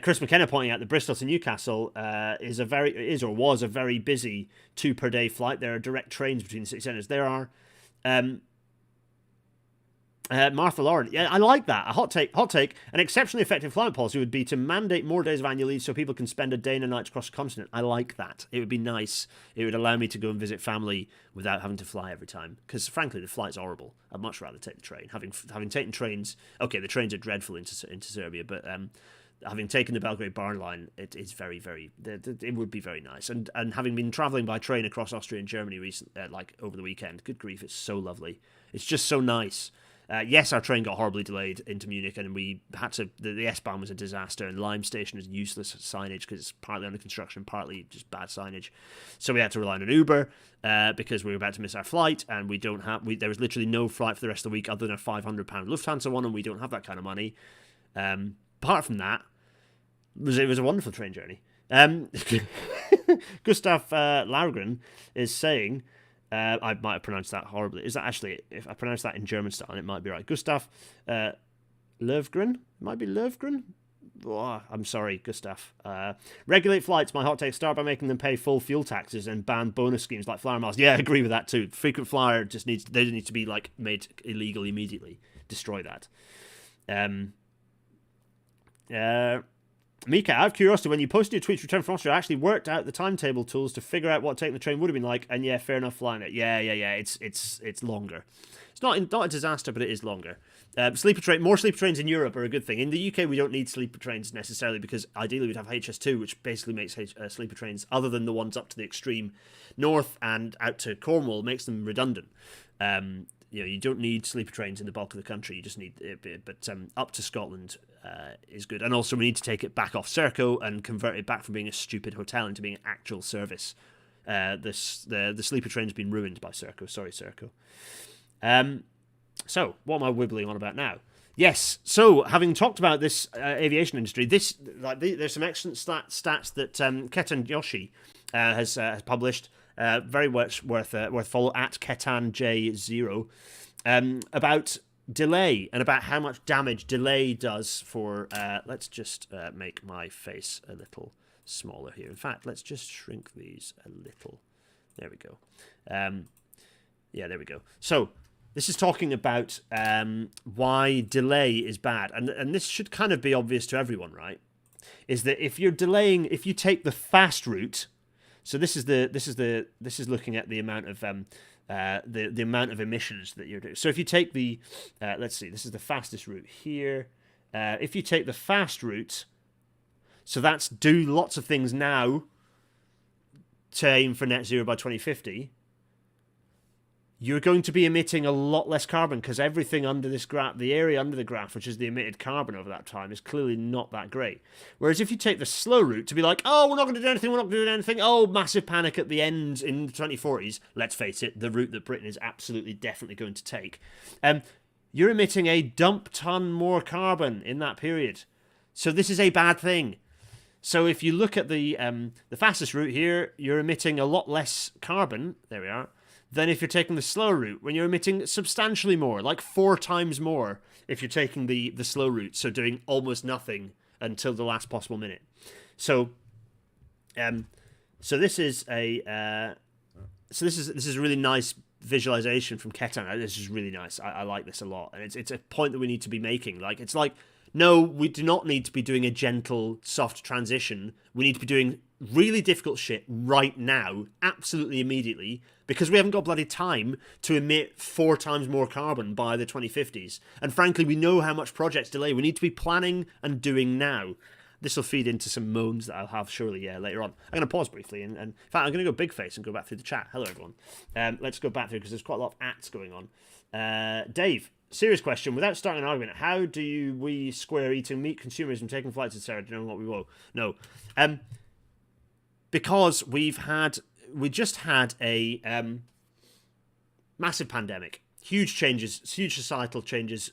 Chris McKenna pointing out that Bristol to Newcastle was a very busy 2 per day flight. There are direct trains between the city centres. There are Martha Lauren, yeah, I like that. A hot take. An exceptionally effective climate policy would be to mandate more days of annual leave so people can spend a day and a night across the continent. I like that. It would be nice. It would allow me to go and visit family without having to fly every time. Because frankly, the flight's horrible. I'd much rather take the train. Having taken trains, okay, the trains are dreadful into Serbia, but having taken the Belgrade Barn line, it is very, very. It would be very nice. And having been travelling by train across Austria and Germany recently, like over the weekend, good grief, it's so lovely. It's just so nice. Yes, our train got horribly delayed into Munich, and we had to. The S-Bahn was a disaster, and Lime Station is useless signage because it's partly under construction, partly just bad signage. So we had to rely on an Uber because we were about to miss our flight, and there was literally no flight for the rest of the week other than a £500 Lufthansa one, and we don't have that kind of money. Apart from that, it was a wonderful train journey. Gustav Laugren is saying. I might have pronounced that horribly. Is that actually, if I pronounce that in German style, it might be right. Gustav Löfgren? Might be Löfgren? Oh, I'm sorry, Gustav. Regulate flights. My hot take: start by making them pay full fuel taxes and ban bonus schemes like flyer miles. Yeah, I agree with that too. Frequent flyer they need to be like made illegal immediately. Destroy that. Mika, out of curiosity, when you posted your tweets return from Austria, I actually worked out the timetable tools to figure out what taking the train would have been like, and yeah, fair enough flying it. Yeah, it's longer. It's not a disaster, but it is longer. More sleeper trains in Europe are a good thing. In the UK, we don't need sleeper trains necessarily because ideally we'd have HS2, which basically makes sleeper trains, other than the ones up to the extreme north and out to Cornwall, makes them redundant. You don't need sleeper trains in the bulk of the country. You just need it, but up to Scotland is good. And also we need to take it back off Serco and convert it back from being a stupid hotel into being an actual service. The sleeper train's been ruined by Serco. Sorry, Serco. So what am I wibbling on about now? Yes. So having talked about this aviation industry, there's some excellent stats that Ketan Yoshi has published. Very much worth follow at KetanJ0 about delay and about how much damage delay does for. Let's just make my face a little smaller here. In fact, let's just shrink these a little. There we go. There we go. So this is talking about why delay is bad, and this should kind of be obvious to everyone, right? Is that if you're delaying, if you take the fast route. So this is looking at the amount of the amount of emissions that you're doing. So if you take the let's see, this is the fastest route here. If you take the fast route, so that's do lots of things now to aim for net zero by 2050. You're going to be emitting a lot less carbon because everything under this graph, the area under the graph, which is the emitted carbon over that time, is clearly not that great. Whereas if you take the slow route to be like, oh, we're not going to do anything, oh, massive panic at the end in the 2040s, let's face it, the route that Britain is absolutely definitely going to take, you're emitting a dump ton more carbon in that period. So this is a bad thing. So if you look at the fastest route here, you're emitting a lot less carbon, there we are, than if you're taking the slow route, when you're emitting substantially more, like 4 times more if you're taking the slow route, so doing almost nothing until the last possible minute. So this is a really nice visualization from Ketan. This is really nice. I like this a lot, and it's a point that we need to be making. Like it's like, no, we do not need to be doing a gentle, soft transition. We need to be doing really difficult shit right now, absolutely immediately, because we haven't got bloody time to emit 4 times more carbon by the 2050s. And frankly, we know how much projects delay. We need to be planning and doing now. This will feed into some moans that I'll have surely later on. I'm going to pause briefly, and in fact, I'm going to go big face and go back through the chat. Hello, everyone. Let's go back through because there's quite a lot of ats going on. Dave, serious question. Without starting an argument, how do we square eating meat consumerism, taking flights, etc., knowing what we will? No. Because we just had a massive pandemic, huge changes, huge societal changes,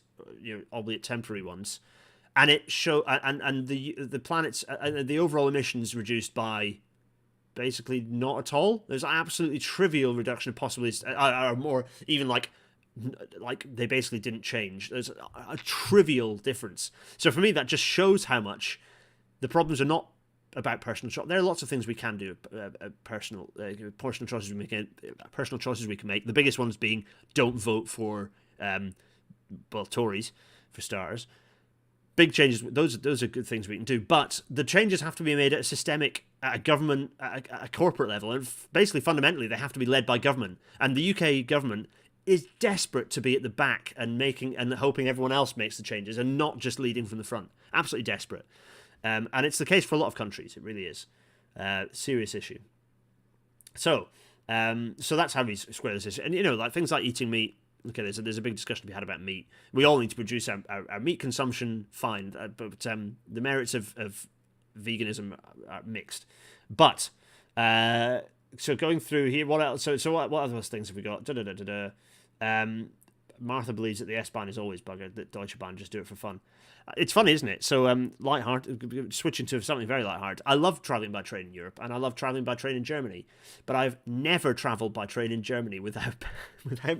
albeit temporary ones, and it and the planet's the overall emissions reduced by basically not at all. There's an absolutely trivial reduction of possibilities, or more even like they basically didn't change. There's a trivial difference. So for me, that just shows how much the problems are not about personal choice. There are lots of things we can do, personal choices we can make. The biggest ones being don't vote for well, Tories for starters. Big changes. Those are good things we can do, but the changes have to be made at a systemic, at a government, at a corporate level, and basically fundamentally they have to be led by government. And the UK government is desperate to be at the back and hoping everyone else makes the changes and not just leading from the front. Absolutely desperate, and it's the case for a lot of countries. It really is serious issue. So that's how we square this issue. And like things like eating meat. Okay, there's a big discussion to be had about meat. We all need to reduce our meat consumption, fine, but the merits of veganism are mixed. But so going through here, what else? So what other things have we got? Martha believes that the S-Bahn is always buggered, that Deutsche Bahn just do it for fun. It's funny, isn't it? So lighthearted, switching to something very lighthearted. I love travelling by train in Europe, and I love travelling by train in Germany, but I've never travelled by train in Germany without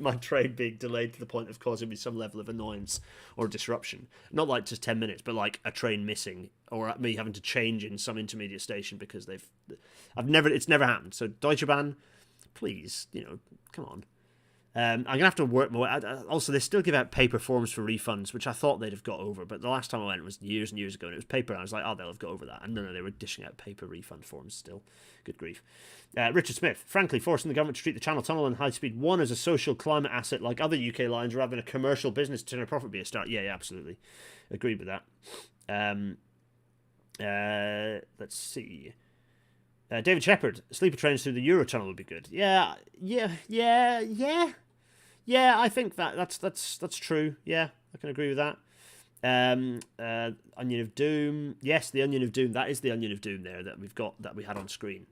my train being delayed to the point of causing me some level of annoyance or disruption. Not like just 10 minutes, but like a train missing, or me having to change in some intermediate station because it's never happened. So Deutsche Bahn, please, come on. I'm going to have to work more. Also, they still give out paper forms for refunds, which I thought they'd have got over. But the last time I went was years and years ago, and it was paper. And I was like, they'll have got over that. And no, they were dishing out paper refund forms still. Good grief. Richard Smith, frankly, forcing the government to treat the Channel Tunnel and High Speed 1 as a social climate asset like other UK lines rather than a commercial business to turn a profit be a start. Yeah, absolutely. Agreed with that. Let's see. David Shepherd, sleeper trains through the Eurotunnel would be good. Yeah. Yeah, I think that's true. Yeah, I can agree with that. Onion of Doom. Yes, the Onion of Doom. That is the Onion of Doom there that we've got, that we had on screen.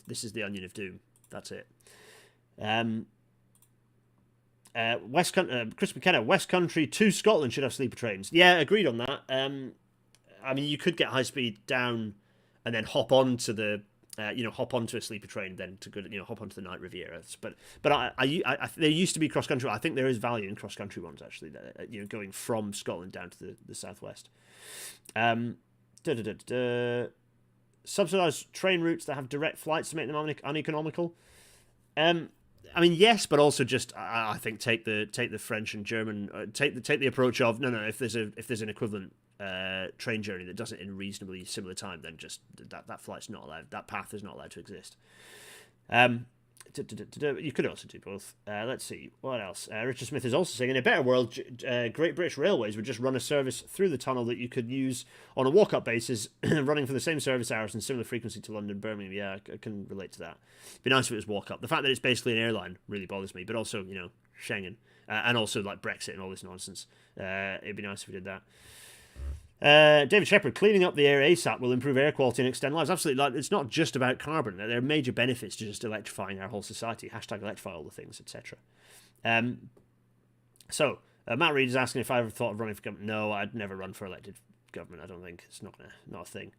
This is the Onion of Doom. That's it. Chris McKenna, West Country to Scotland should have sleeper trains. Yeah, agreed on that. I mean, you could get high speed down and then hop onto a sleeper train, then to go, hop onto the Night Riviera. But there used to be cross country. I think there is value in cross country ones actually. Going from Scotland down to the southwest. Subsidised train routes that have direct flights to make them uneconomical. I mean, yes, but also just I think take the French and German take the approach of no. If there's an equivalent train journey that does it in a reasonably similar time, then just that flight's not allowed. That path is not allowed to exist. You could also do both. Let's see what else. Richard Smith is also saying in a better world, Great British Railways would just run a service through the tunnel that you could use on a walk-up basis, running for the same service hours and similar frequency to London, Birmingham. Yeah, I can relate to that. It'd be nice if it was walk-up. The fact that it's basically an airline really bothers me, but also Schengen and also like Brexit and all this nonsense. It'd be nice if we did that. David Shepherd, cleaning up the air ASAP will improve air quality and extend lives. Absolutely. It's not just about carbon. There are major benefits to just electrifying our whole society. Hashtag electrify all the things, etc. So Matt Reed is asking if I ever thought of running for government. No, I'd never run for elected government. I don't think it's not a thing.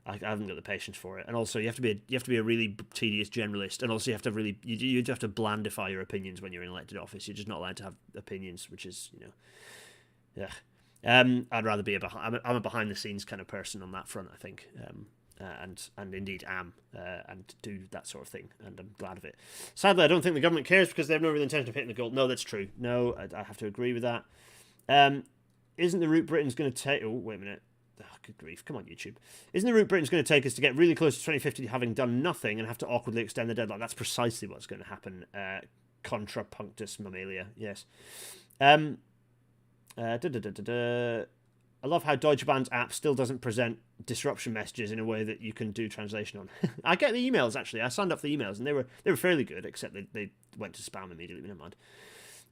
I haven't got the patience for it. And also, you have to be a really tedious generalist, and also you have to blandify your opinions when you're in elected office. You're just not allowed to have opinions, which is yeah. I'd rather be I'm a behind the scenes kind of person on that front, I think, and indeed am, and do that sort of thing, and I'm glad of it. Sadly, I don't think the government cares because they have no real intention of hitting the goal. No, that's true. No, I have to agree with that. Isn't the route Britain's going to take? Oh, wait a minute. Oh, good grief. Come on, YouTube. Isn't the route Britain's going to take us to get really close to 2050 having done nothing and have to awkwardly extend the deadline? That's precisely what's going to happen. Contra punctus mammalia. Yes. I love how Deutsche Bahn's app still doesn't present disruption messages in a way that you can do translation on. I get the emails, actually. I signed up for the emails, and they were fairly good, except they went to spam immediately. Never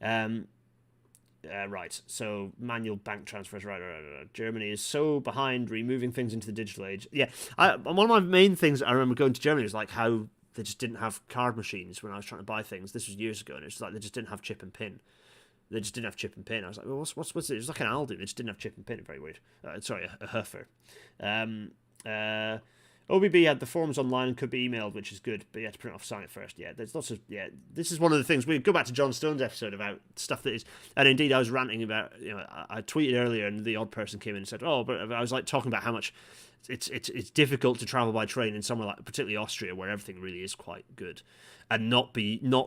mind. Right, so manual bank transfers. Right. Germany is so behind removing things into the digital age. Yeah, one of my main things I remember going to Germany was like how they just didn't have card machines when I was trying to buy things. This was years ago, and it's like they just didn't have chip and pin. They just didn't have chip and pin. I was like, well, what's it? It was like an Aldi. They just didn't have chip and pin. Very weird. Sorry, a Hofer. OBB had the forms online and could be emailed, which is good, but you had to print off, sign it first. Yeah, there's lots of this is one of the things we go back to John Stone's episode about stuff that is, and indeed I was ranting about. I tweeted earlier, and the odd person came in and said, "Oh," but I was like talking about how much it's difficult to travel by train in somewhere like particularly Austria, where everything really is quite good, and not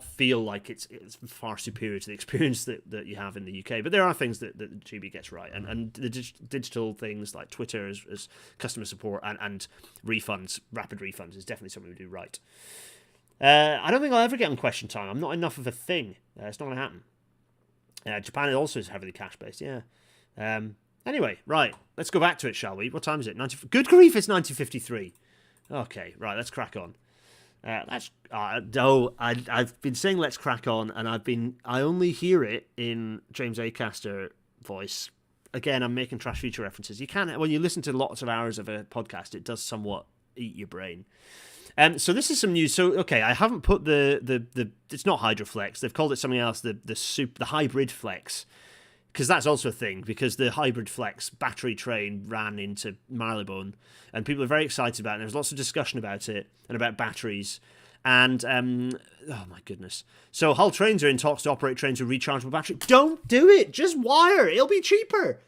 feel like it's far superior to the experience that you have in the UK. But there are things that GB gets right, and the digital things like Twitter as customer support and refunds, rapid refunds, is definitely something we do right. I don't think I'll ever get on Question Time. I'm not enough of a thing. It's not going to happen. Japan also is heavily cash based. Yeah. Anyway, right, let's go back to it, shall we? What time is it? Good grief, it's 19:53. Okay, right, let's crack on. I've been saying let's crack on, and I only hear it in James Acaster voice. Again, I'm making Trash Future references. You can, when you listen to lots of hours of a podcast, it does somewhat eat your brain. So this is some news. So okay, I haven't put the it's not Hydroflex. They've called it something else. The hybrid flex. Because that's also a thing, because the Hybrid Flex battery train ran into Marylebone, and people are very excited about it. There's lots of discussion about it and about batteries. And, oh my goodness. So Hull Trains are in talks to operate trains with rechargeable battery. Don't do it! Just wire! It'll be cheaper!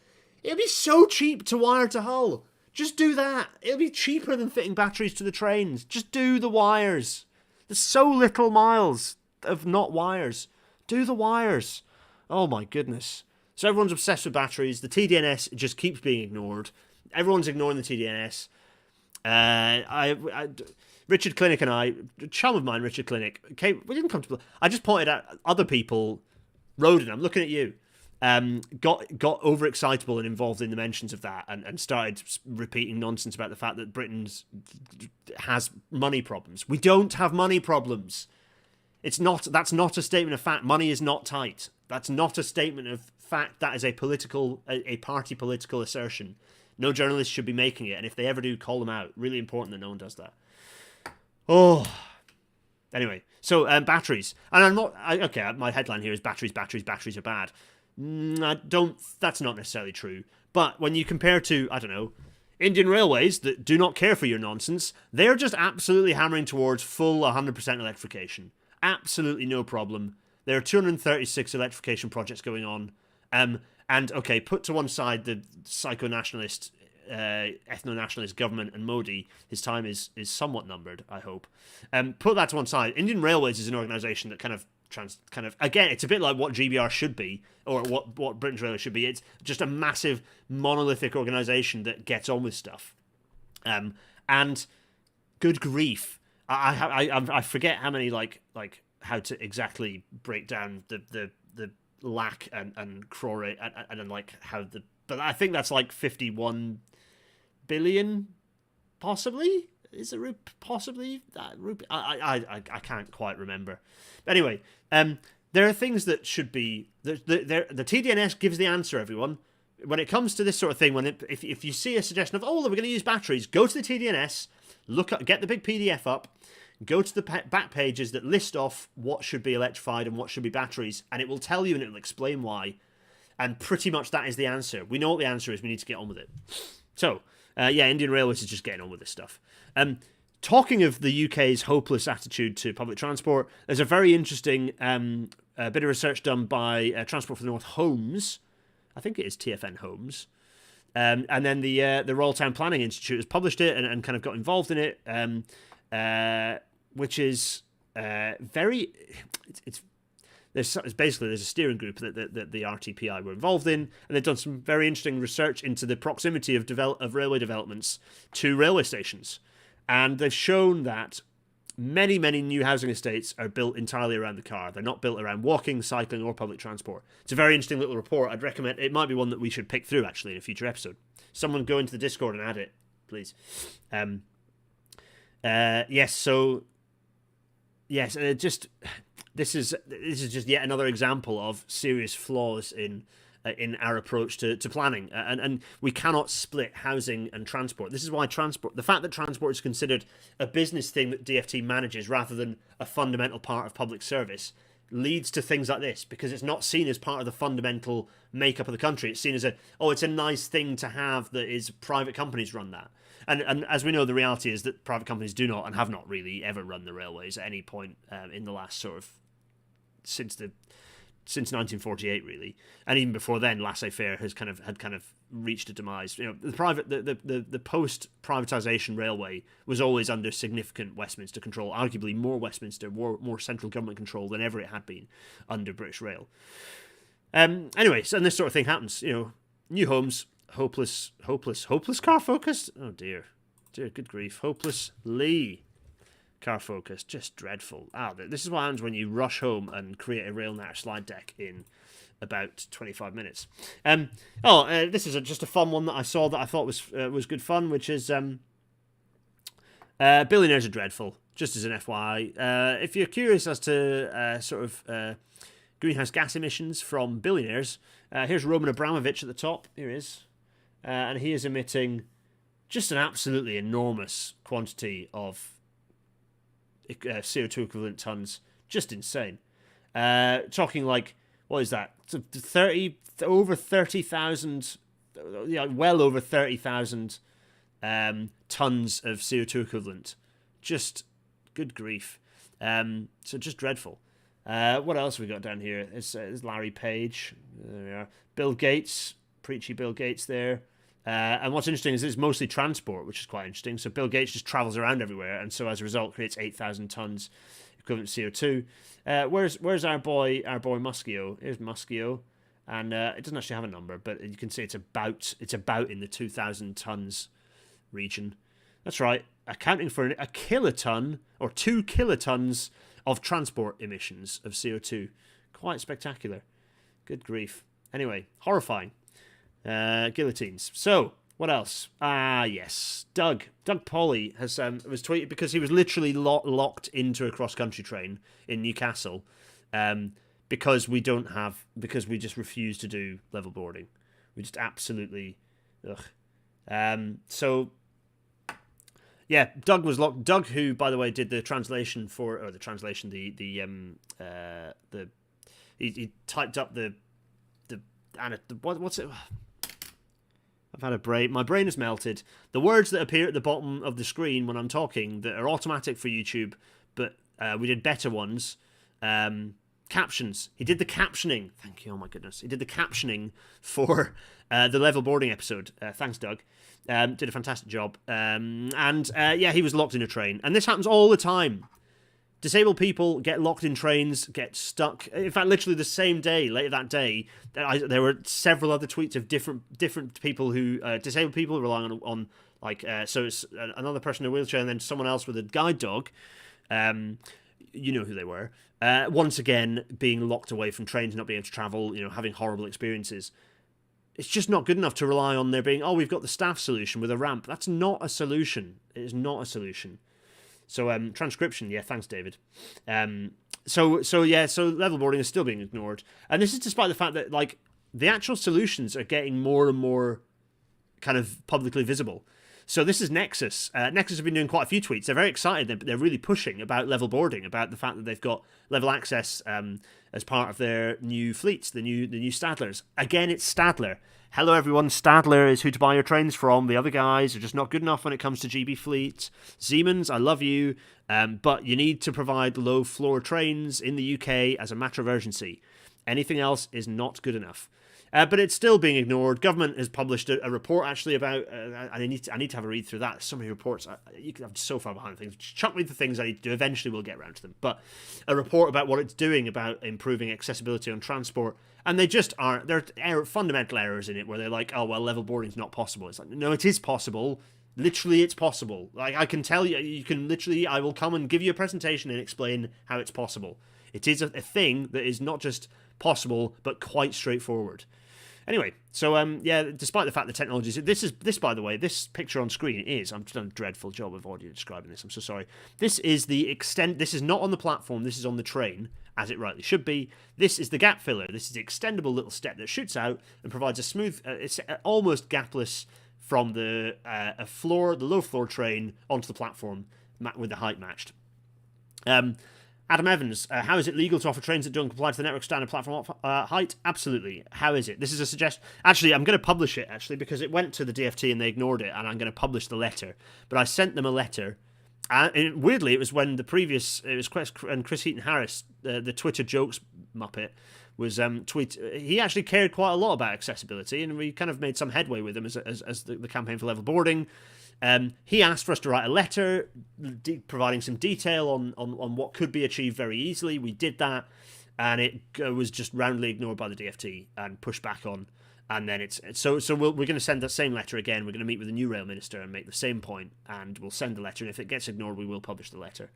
It'll be so cheap to wire to Hull. Just do that. It'll be cheaper than fitting batteries to the trains. Just do the wires. There's so little miles of not wires. Do the wires. Oh my goodness. So everyone's obsessed with batteries. The TDNS just keeps being ignored. Everyone's ignoring the TDNS. Richard Clinic and I, a chum of mine, Richard Clinic, we didn't come to. I just pointed out other people, Roden, I'm looking at you, got overexcitable and involved in the mentions of that, and started repeating nonsense about the fact that Britain has money problems. We don't have money problems. That's not a statement of fact. Money is not tight. That's not a statement of fact. That is a party political assertion. No journalist should be making it, and if they ever do, call them out. Really important that no one does that. Oh, anyway. So batteries, and my headline here is batteries are bad. That's not necessarily true. But when you compare to, I don't know, Indian Railways that do not care for your nonsense, they're just absolutely hammering towards full 100% electrification. Absolutely no problem. There are 236 electrification projects going on. And okay, put to one side the psycho-nationalist, ethno-nationalist government and Modi. His time is somewhat numbered, I hope. Put that to one side. Indian Railways is an organisation that kind of again, it's a bit like what GBR should be, or what Britain's Railways should be. It's just a massive monolithic organisation that gets on with stuff. And good grief, I forget how many like how to exactly break down the lack and crore and like how but I think that's like 51 billion, possibly. Is it possibly that rupee? I can't quite remember. But anyway, there are things that should be the TDNS gives the answer. Everyone, when it comes to this sort of thing, if you see a suggestion of we're going to use batteries, go to the TDNS, get the big PDF up. Go to the back pages that list off what should be electrified and what should be batteries, and it will tell you and it will explain why. And pretty much that is the answer. We know what the answer is. We need to get on with it. So, Indian Railways is just getting on with this stuff. Talking of the UK's hopeless attitude to public transport, there's a very interesting bit of research done by Transport for the North Homes. I think it is TFN Homes. And then the Royal Town Planning Institute has published it and kind of got involved in it. Which is very. There's a steering group that the RTPI were involved in, and they've done some very interesting research into the proximity of railway developments to railway stations, and they've shown that many new housing estates are built entirely around the car. They're not built around walking, cycling, or public transport. It's a very interesting little report. I'd recommend it. Might be one that we should pick through actually in a future episode. Someone go into the Discord and add it, please. This is just yet another example of serious flaws in our approach to planning, and we cannot split housing and transport. This is why the fact that transport is considered a business thing that DfT manages rather than a fundamental part of public service, leads to things like this, because it's not seen as part of the fundamental makeup of the country. It's seen as it's a nice thing to have that is private companies run that. And as we know, the reality is that private companies do not and have not really ever run the railways at any point in the last sort of since the since 1948, really, and even before then, laissez-faire had kind of reached a demise. The post privatization railway was always under significant Westminster control, arguably more Westminster, more central government control than ever it had been under British Rail. Anyway, so this sort of thing happens. New homes, hopeless car focused. Oh dear, good grief, hopelessly car focused, just dreadful. This is what happens when you rush home and create a RailNet slide deck in about 25 minutes. This is just a fun one that I saw that I thought was good fun, which is billionaires are dreadful. Just as an FYI, if you're curious as to greenhouse gas emissions from billionaires, here's Roman Abramovich at the top. Here he is, and he is emitting just an absolutely enormous quantity of CO2 equivalent tons. Just insane. Talking like, what is that? Over 30,000, well over 30,000 tons of CO2 equivalent. Just good grief. So just dreadful. What else have we got down here? It's Larry Page. There we are. Bill Gates, preachy Bill Gates there. And what's interesting is it's mostly transport, which is quite interesting. So Bill Gates just travels around everywhere, and so as a result creates 8,000 tons equivalent CO2. Where's our boy Muskio? Here's Muskio, and it doesn't actually have a number, but you can see it's about in the 2,000 tons region. That's right, accounting for a kiloton or 2 kilotons of transport emissions of CO2. Quite spectacular. Good grief. Anyway, horrifying. Guillotines. So, what else? Yes. Doug Polly was tweeted because he was literally locked into a cross-country train in Newcastle because we just refuse to do level boarding. We just absolutely... So... Yeah, Doug was locked. Doug, who, by the way, did the translation he typed up what's it? I've had a brain. My brain has melted. The words that appear at the bottom of the screen when I'm talking that are automatic for YouTube, but we did better ones. Captions. He did the captioning. Thank you. Oh my goodness. He did the captioning for the level boarding episode. Thanks, Doug. Did a fantastic job. He was locked in a train. And this happens all the time. Disabled people get locked in trains, get stuck. In fact, literally the same day, later that day, there were several other tweets of different people who, disabled people relying on so it's another person in a wheelchair and then someone else with a guide dog. You know who they were. Once again, being locked away from trains, not being able to travel, having horrible experiences. It's just not good enough to rely on there being, we've got the staff solution with a ramp. That's not a solution. It is not a solution. So transcription, yeah, thanks, David. So level boarding is still being ignored, and this is despite the fact that the actual solutions are getting more and more kind of publicly visible. So this is Nexus. Nexus have been doing quite a few tweets. They're very excited. They're really pushing about level boarding, about the fact that they've got level access as part of their new fleets, the new Stadlers. Again, it's Stadler. Hello, everyone. Stadler is who to buy your trains from. The other guys are just not good enough when it comes to GB fleet. Siemens, I love you, but you need to provide low-floor trains in the UK as a matter of urgency. Anything else is not good enough. But it's still being ignored. Government has published a report actually about. I need to have a read through that. So many reports. I'm so far behind things. Chuck me the things I need to do. Eventually, we'll get around to them. But a report about what it's doing about improving accessibility on transport, and they just aren't. There are fundamental errors in it where they're like, level boarding's not possible. It's like, no, it is possible. Literally, it's possible. I can tell you. You can literally. I will come and give you a presentation and explain how it's possible. It is a thing that is not just possible, but quite straightforward. Anyway, so despite the fact the technology is this by the way, this picture on screen is, I've done a dreadful job of audio describing this, I'm so sorry. This is the extent, this is not on the platform, this is on the train, as it rightly should be. This is the gap filler. This is the extendable little step that shoots out and provides a smooth, it's almost gapless from the low floor train onto the platform with the height matched. Adam Evans, how is it legal to offer trains that don't comply to the network standard platform height? Absolutely. How is it? This is a suggestion. Actually, I'm going to publish it, because it went to the DFT and they ignored it, and I'm going to publish the letter. But I sent them a letter. And weirdly, it was when it was Chris Heaton-Harris, the Twitter jokes muppet, was tweet. He actually cared quite a lot about accessibility, and we kind of made some headway with him as the campaign for level boarding. He asked for us to write a letter providing some detail on what could be achieved very easily. We did that, and it was just roundly ignored by the DFT and pushed back on. And then we're going to send that same letter again. We're going to meet with the new rail minister and make the same point, and we'll send the letter. And if it gets ignored, we will publish the letter.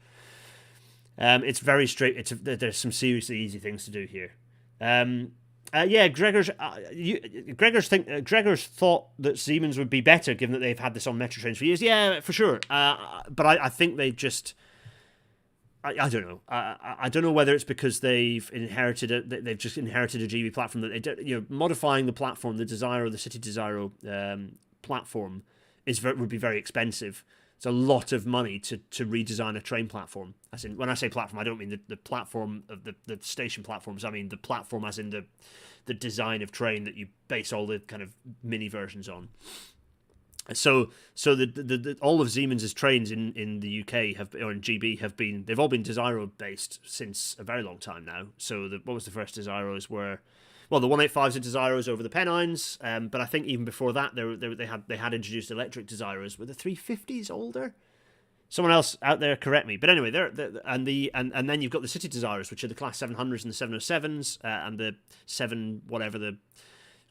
It's very straight. There's some seriously easy things to do here. Gregor's thought that Siemens would be better given that they've had this on metro trains for years. Yeah, for sure. But I think they've just. I don't know. I don't know whether it's because they've just inherited a GB platform that they don't, modifying the platform, the Desiro, the City Desiro platform would be very expensive. It's a lot of money to redesign a train platform. As in, when I say platform, I don't mean the platform of the station platforms. I mean the platform as in the design of train that you base all the kind of mini versions on. So all of Siemens' trains in the UK or in GB they've all been Desiro based since a very long time now. So what was the first Desiros were, well, the 185s are Desiros over the Pennines, but I think even before that they had introduced electric Desiros. Were the 350s older? Someone else out there correct me. But anyway, and then you've got the City Desiros, which are the Class 700s and the 707s and the 7 whatever the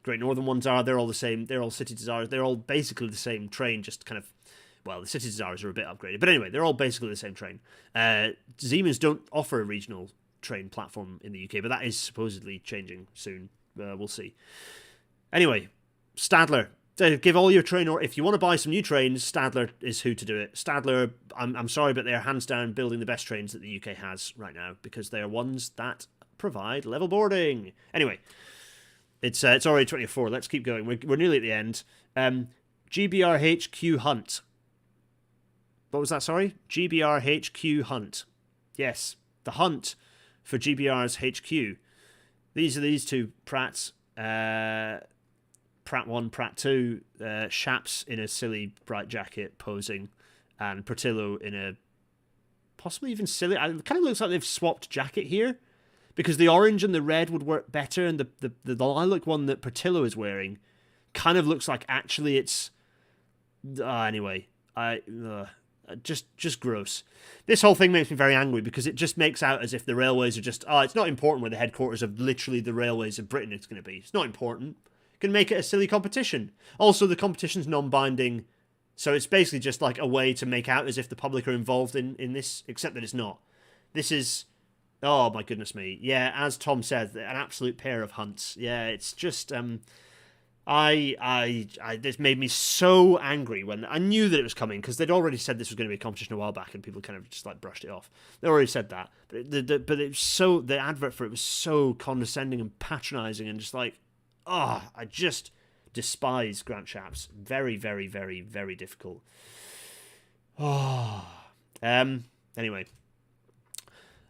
Great Northern ones are. They're all the same. They're all City Desiros. They're all basically the same train, just kind of, well, the City Desiros are a bit upgraded. But anyway, they're all basically the same train. Siemens don't offer a regional train platform in the UK, but that is supposedly changing soon. We'll see. Anyway, Stadler. Give all your train, or if you want to buy some new trains, Stadler is who to do it. Stadler, I'm sorry, but they're hands down building the best trains that the UK has right now, because they are ones that provide level boarding. Anyway, it's already 24. Let's keep going. We're nearly at the end. GBRHQ Hunt. What was that? Sorry, GBRHQ Hunt. Yes, the hunt for GBR's HQ. These are these two Pratts. Pratt 1, Pratt 2, Shaps in a silly bright jacket posing, and Portillo in a possibly even silly. It kind of looks like they've swapped jacket here, because the orange and the red would work better, and the lilac one that Portillo is wearing kind of looks like actually it's. Anyway, just gross. This whole thing makes me very angry because it just makes out as if the railways are just. It's not important where the headquarters of literally the railways of Britain is going to be. It's not important. Can make it a silly competition. Also, the competition's non-binding, so it's basically just like a way to make out as if the public are involved in this, except that it's not. This is, oh my goodness me, yeah, as Tom said, an absolute pair of hunts. Yeah, it's just, this made me so angry when I knew that it was coming, because they'd already said this was going to be a competition a while back, and people kind of just like brushed it off. They already said that, but it's so, the advert for it was so condescending and patronising, and just like. I just despise Grant Shapps. Very, very, very, very difficult. Anyway.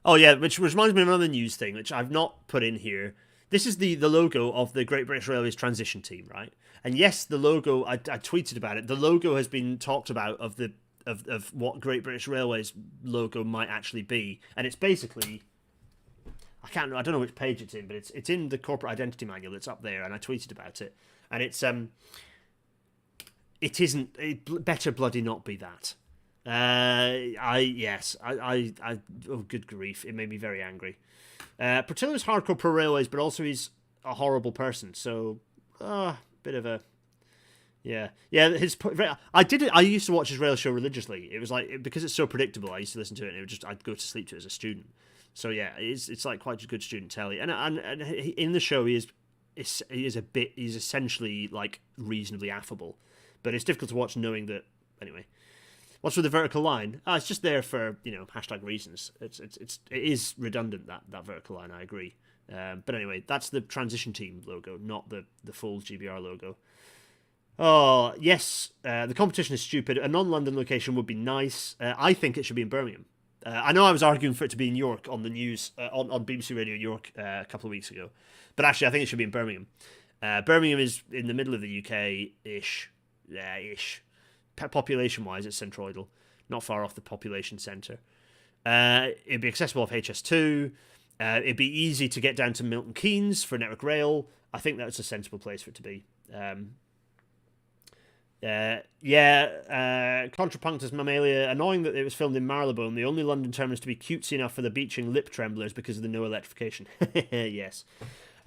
Oh, yeah, which reminds me of another news thing, which I've not put in here. This is the logo of the Great British Railways transition team, right? And yes, the logo, I tweeted about it. The logo has been talked about of what Great British Railways logo might actually be. And it's basically... I don't know which page it's in, but it's in the corporate identity manual. It's up there, and I tweeted about it. And it better bloody not be that. Oh, good grief. It made me very angry. Portillo's hardcore pro railways, but also he's a horrible person. So, bit of a... Yeah. I used to watch his rail show religiously. It was like, because it's so predictable, I used to listen to it, and I'd go to sleep to it as a student. So yeah, it's like quite a good student telly, and in the show he's essentially like reasonably affable, but it's difficult to watch knowing that. Anyway, what's with the vertical line? It's just there for hashtag reasons. It is redundant, that vertical line. I agree, but anyway, that's the transition team logo, not the full GBR logo. Oh yes, the competition is stupid. A non-London location would be nice. I think it should be in Birmingham. I know I was arguing for it to be in York on the news, on BBC Radio York a couple of weeks ago. But actually, I think it should be in Birmingham. Birmingham is in the middle of the UK-ish. Population-wise, it's centroidal. Not far off the population centre. It'd be accessible off HS2. It'd be easy to get down to Milton Keynes for Network Rail. I think that's a sensible place for it to be. Contrapunctus Mammalia. Annoying that it was filmed in Marylebone, the only London terminus to be cutesy enough for the beaching lip tremblers because of the no electrification. Yes.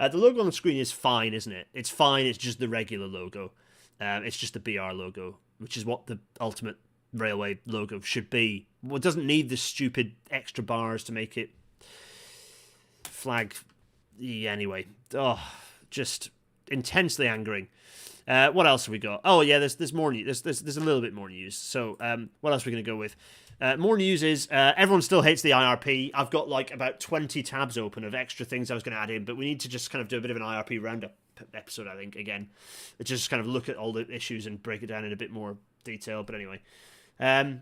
The logo on the screen is fine, isn't it? It's fine. It's just the regular logo. It's just the BR logo, which is what the ultimate railway logo should be. Well, it doesn't need the stupid extra bars to make it flag. Anyway, just intensely angering. What else have we got? Oh yeah, there's more news. There's a little bit more news. So what else are we going to go with? More news is everyone still hates the IRP. I've got like about 20 tabs open of extra things I was going to add in, but we need to just kind of do a bit of an IRP roundup episode, I think, again. Just kind of look at all the issues and break it down in a bit more detail. But anyway, there's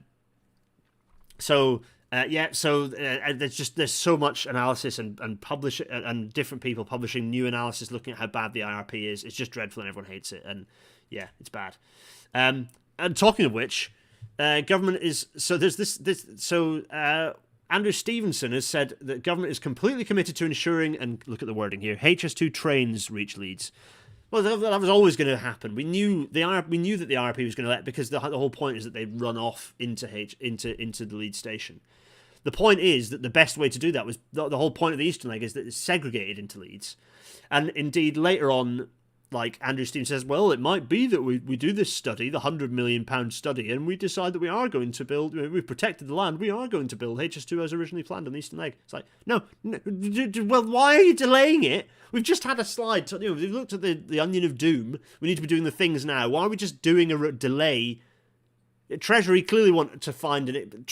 so much analysis and different people publishing new analysis looking at how bad the IRP is. It's just dreadful and everyone hates it. And yeah, it's bad. And talking of which, government is Andrew Stevenson has said that government is completely committed to ensuring, and look at the wording here, HS2 trains reach Leeds. Well, that was always going to happen. We knew that the IRP was going to let, because the whole point is that they run off into the Leeds station. The point is that the best way to do that was the whole point of the Eastern Leg is that it's segregated into Leeds, and indeed later on, like Andrew Stevenson says, well, it might be that we do this study, the £100 million study, and we decide that we are going to build. We've protected the land. We are going to build HS2 as originally planned on the Eastern Leg. It's like, no. Well, why are you delaying it? We've just had a slide. We've looked at the onion of doom. We need to be doing the things now. Why are we just doing a delay? Treasury clearly want to find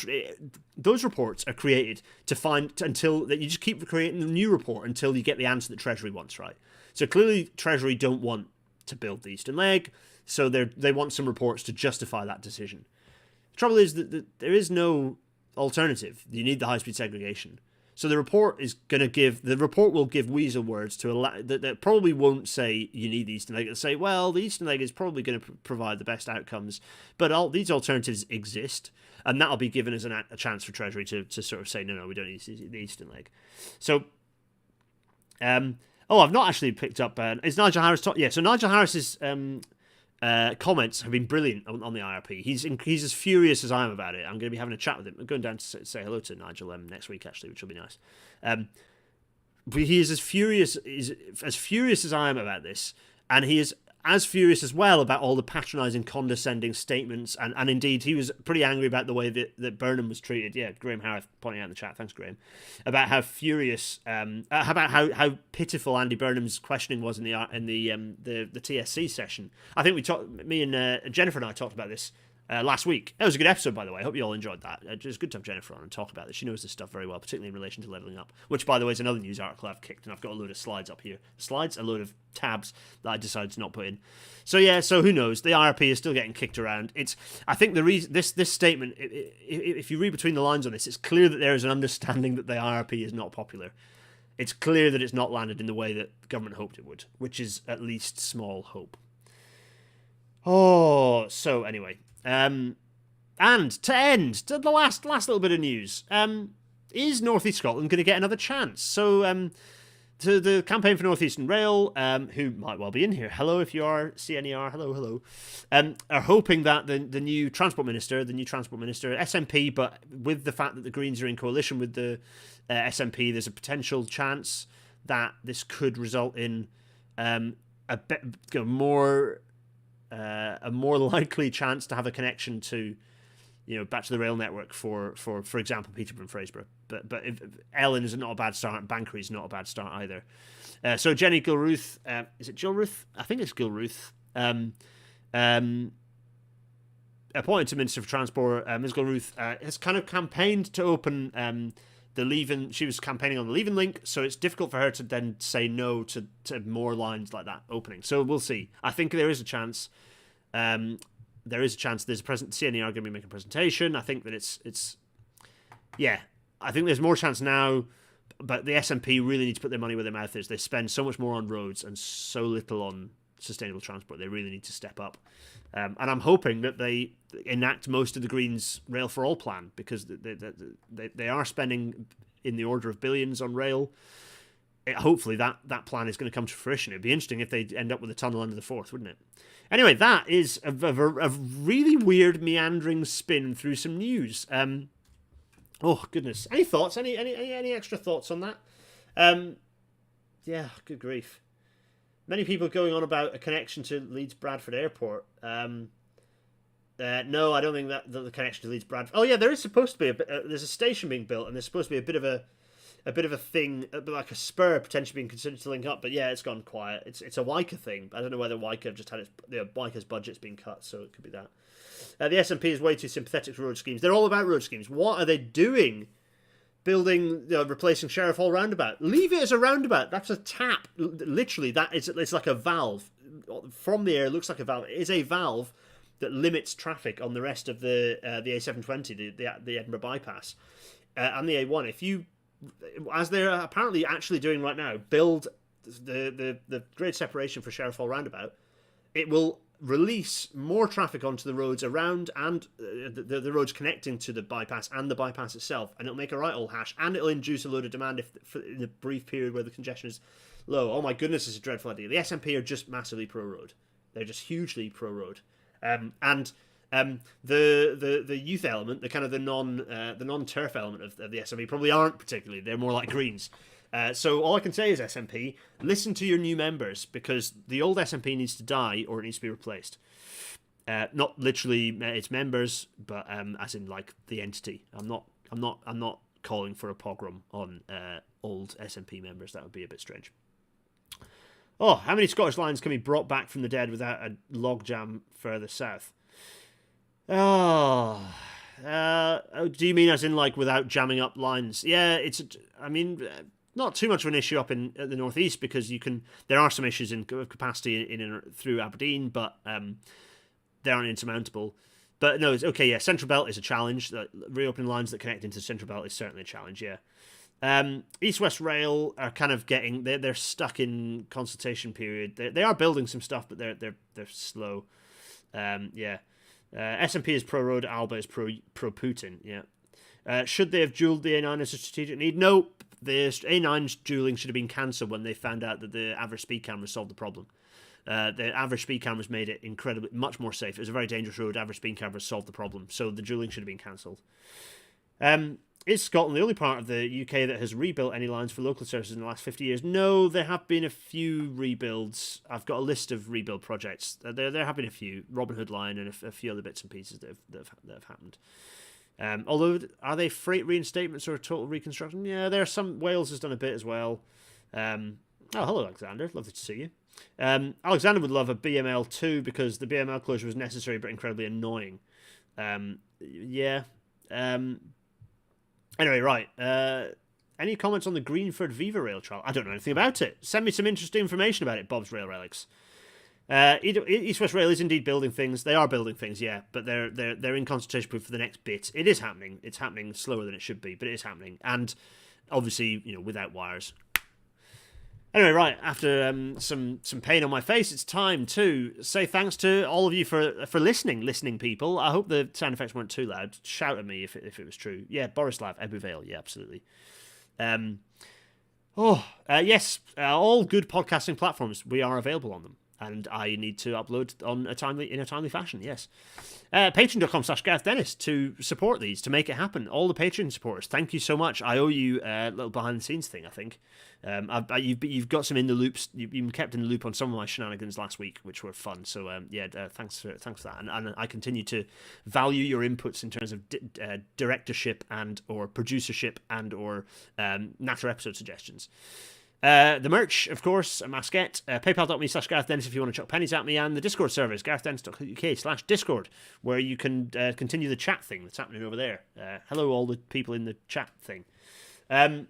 those reports are created to find until that you just keep creating a new report until you get the answer that Treasury wants, right? So clearly Treasury don't want to build the Eastern Leg, so they want some reports to justify that decision. The trouble is that there is no alternative. You need the high-speed segregation. So the report will give weasel words that probably won't say you need the Eastern Leg. It'll say, well, the Eastern Leg is probably going to provide the best outcomes, but all these alternatives exist, and that'll be given as a chance for Treasury to sort of say, no, we don't need the Eastern Leg. So, I've not actually picked up. Is Nigel Harris? So Nigel Harris's comments have been brilliant on the IRP. He's as furious as I am about it. I'm going to be having a chat with him. I'm going down to say hello to Nigel next week, actually, which will be nice. But he is as furious as I am about this, and he is as furious as well about all the patronising, condescending statements, and indeed he was pretty angry about the way that Burnham was treated. Yeah, Graham Harris pointing out in the chat, thanks Graham, about how furious, about how pitiful Andy Burnham's questioning was in the TSC session. I think me and Jennifer and I talked about this last week. It was a good episode, by the way. I hope you all enjoyed that. It was good to have Jennifer on and talk about this. She knows this stuff very well, particularly in relation to levelling up, which, by the way, is another news article I've kicked, and I've got a load of slides up here. A load of tabs that I decided to not put in. So yeah, so who knows? The IRP is still getting kicked around. I think the reason this statement, if you read between the lines on this, it's clear that there is an understanding that the IRP is not popular. It's clear that it's not landed in the way that the government hoped it would, which is at least small hope. Oh, so anyway. And to end, to the last little bit of news, is North East Scotland going to get another chance? So, to the campaign for North Eastern Rail, who might well be in here, hello if you are CNER, hello, are hoping that the new Transport Minister, SNP, but with the fact that the Greens are in coalition with the SNP, there's a potential chance that this could result in a more likely chance to have a connection to, back to the rail network for example, Peterborough and Fraserburgh. But if Ellen is not a bad start, and Banchory is not a bad start either. So Jenny Gilruth, is it Gilruth? I think it's Gilruth. Appointed to Minister for Transport, Ms. Gilruth has kind of campaigned to open the Leaving. She was campaigning on the Leaving link, so it's difficult for her to then say no to more lines like that opening. So we'll see. I think there is a chance. There's a present. CNE are going to be making a presentation. I think that it's. I think there's more chance now, but the SNP really need to put their money where their mouth is. They spend so much more on roads and so little on sustainable transport. They really need to step up. And I'm hoping that they enact most of the Greens Rail for All plan, because they are spending in the order of billions on rail. Hopefully that plan is going to come to fruition. It'd be interesting if they end up with a tunnel under the Forth, wouldn't it? Anyway, that is a really weird meandering spin through some news. Oh goodness, any thoughts? Any extra thoughts on that? Yeah, good grief. Many people going on about a connection to Leeds Bradford Airport. No, I don't think that the connection to Leeds Bradford. Oh yeah, there is supposed to be there's a station being built, and there's supposed to be a bit of a thing, like a spur potentially being considered to link up. But yeah, it's gone quiet. It's a WICA thing. I don't know whether WICA have just had WICA's budget's been cut, so it could be that. The SNP is way too sympathetic to road schemes. They're all about road schemes. What are they doing? Building, replacing Sheriff Hall roundabout. Leave it as a roundabout. That's a tap. Literally, it's like a valve. From the air, it looks like a valve. It is a valve that limits traffic on the rest of the A720, the Edinburgh bypass, and the A1. If you, as they're apparently actually doing right now, build the grade separation for Sheriff Hall roundabout, it will release more traffic onto the roads around and the roads connecting to the bypass and the bypass itself, and it'll make a right old hash, and it'll induce a load of demand in the brief period where the congestion is low. Oh my goodness, it's a dreadful idea. The SNP are just massively pro-road. They're just hugely pro-road. The youth element, the kind of the non-turf element of the SNP probably aren't particularly. They're more like Greens. So all I can say is SNP, listen to your new members, because the old SNP needs to die or it needs to be replaced. Not literally its members, but as in like the entity. I'm not calling for a pogrom on old SNP members. That would be a bit strange. Oh, how many Scottish lines can be brought back from the dead without a logjam further south? Oh, do you mean as in like without jamming up lines? Yeah, not too much of an issue up in the northeast, because there are some issues in capacity in through Aberdeen, but they aren't insurmountable. But no, it's okay. Yeah, Central Belt is a challenge. Reopening lines that connect into Central Belt is certainly a challenge. Yeah. East West Rail are kind of they're stuck in consultation period. They are building some stuff, but they're slow. SNP is pro road, Alba is pro Putin. Yeah. Should they have duelled the A9 as a strategic need? No. The A9's duelling should have been cancelled when they found out that the average speed cameras solved the problem. The average speed cameras made it incredibly much more safe. It was a very dangerous road. Average speed cameras solved the problem, so the duelling should have been cancelled. Is Scotland the only part of the UK that has rebuilt any lines for local services in the last 50 years? No, there have been a few rebuilds. I've got a list of rebuild projects. There have been a few. Robin Hood Line and a few other bits and pieces that have happened. Although, are they freight reinstatements or total reconstruction? Yeah, there are some. Wales has done a bit as well. Oh, hello, Alexander. Lovely to see you. Alexander would love a BML 2 because the BML closure was necessary but incredibly annoying. Yeah. Anyway, right. Any comments on the Greenford Viva Rail trial? I don't know anything about it. Send me some interesting information about it, Bob's Rail Relics. East West Rail is indeed building things. They are building things, yeah, but they're in consultation for the next bit. It is happening. It's happening slower than it should be, but it is happening, and obviously, without wires. Anyway, right, after some pain on my face, it's time to say thanks to all of you for listening, people. I hope the sound effects weren't too loud. Shout at me if it was true. Yeah, Borislav, Ebbw yeah, absolutely. Yes, all good podcasting platforms, we are available on them. And I need to upload in a timely fashion, yes. Patreon.com/Gareth Dennis to support these, to make it happen. All the Patreon supporters, thank you so much. I owe you a little behind-the-scenes thing, I think. You've got some in the loops. You've been kept in the loop on some of my shenanigans last week, which were fun. So, thanks for that. And I continue to value your inputs in terms of directorship and or producership and or natter episode suggestions. The merch, of course, a masquette, paypal.me/Gareth Dennis if you want to chuck pennies at me, and the Discord server is garethdennis.uk/Discord, where you can continue the chat thing that's happening over there. Hello, all the people in the chat thing. Thanks,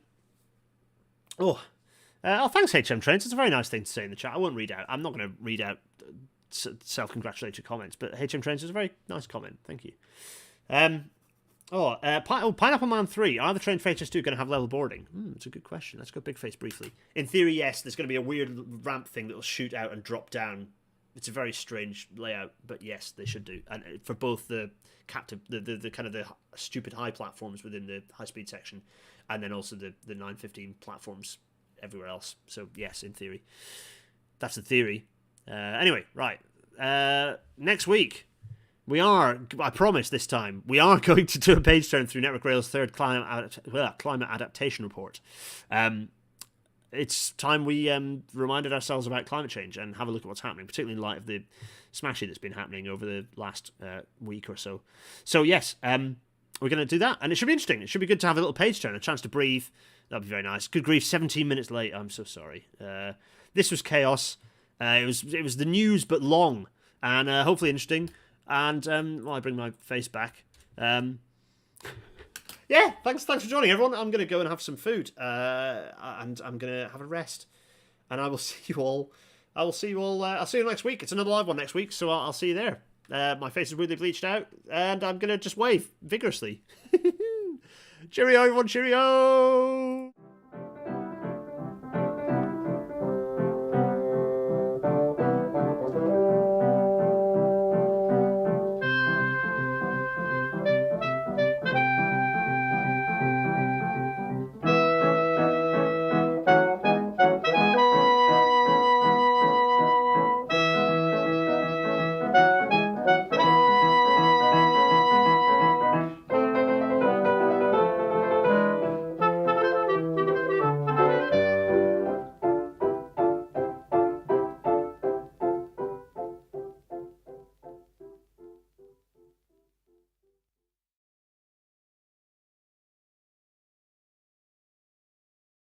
HM Trains. It's a very nice thing to say in the chat. I won't read out. I'm not going to read out self-congratulatory comments, but HM Trains is a very nice comment. Thank you. Pineapple Man 3. Are the trains for HS2 going to have level boarding? That's a good question. Let's go big face briefly. In theory, yes. There's going to be a weird ramp thing that will shoot out and drop down It's a very strange layout, but yes, they should do. And for both the captive, the kind of the stupid high platforms within the high speed section, and then also the 915 platforms everywhere else. So yes, in theory, that's the theory. Anyway, right. Next week, I promise this time, we are going to do a page turn through Network Rail's third climate adaptation report. It's time we reminded ourselves about climate change and have a look at what's happening, particularly in light of the smashing that's been happening over the last week or so. So yes, we're going to do that, and it should be interesting. It should be good to have a little page turn, a chance to breathe. That'd be very nice. Good grief, 17 minutes late. I'm so sorry. This was chaos. It was the news, but long, and hopefully interesting. And I bring my face back. Yeah, thanks for joining, everyone. I'm going to go and have some food, and I'm going to have a rest. And I will see you all. I'll see you next week. It's another live one next week, so I'll see you there. My face is really bleached out, and I'm going to just wave vigorously. Cheerio, everyone. Cheerio.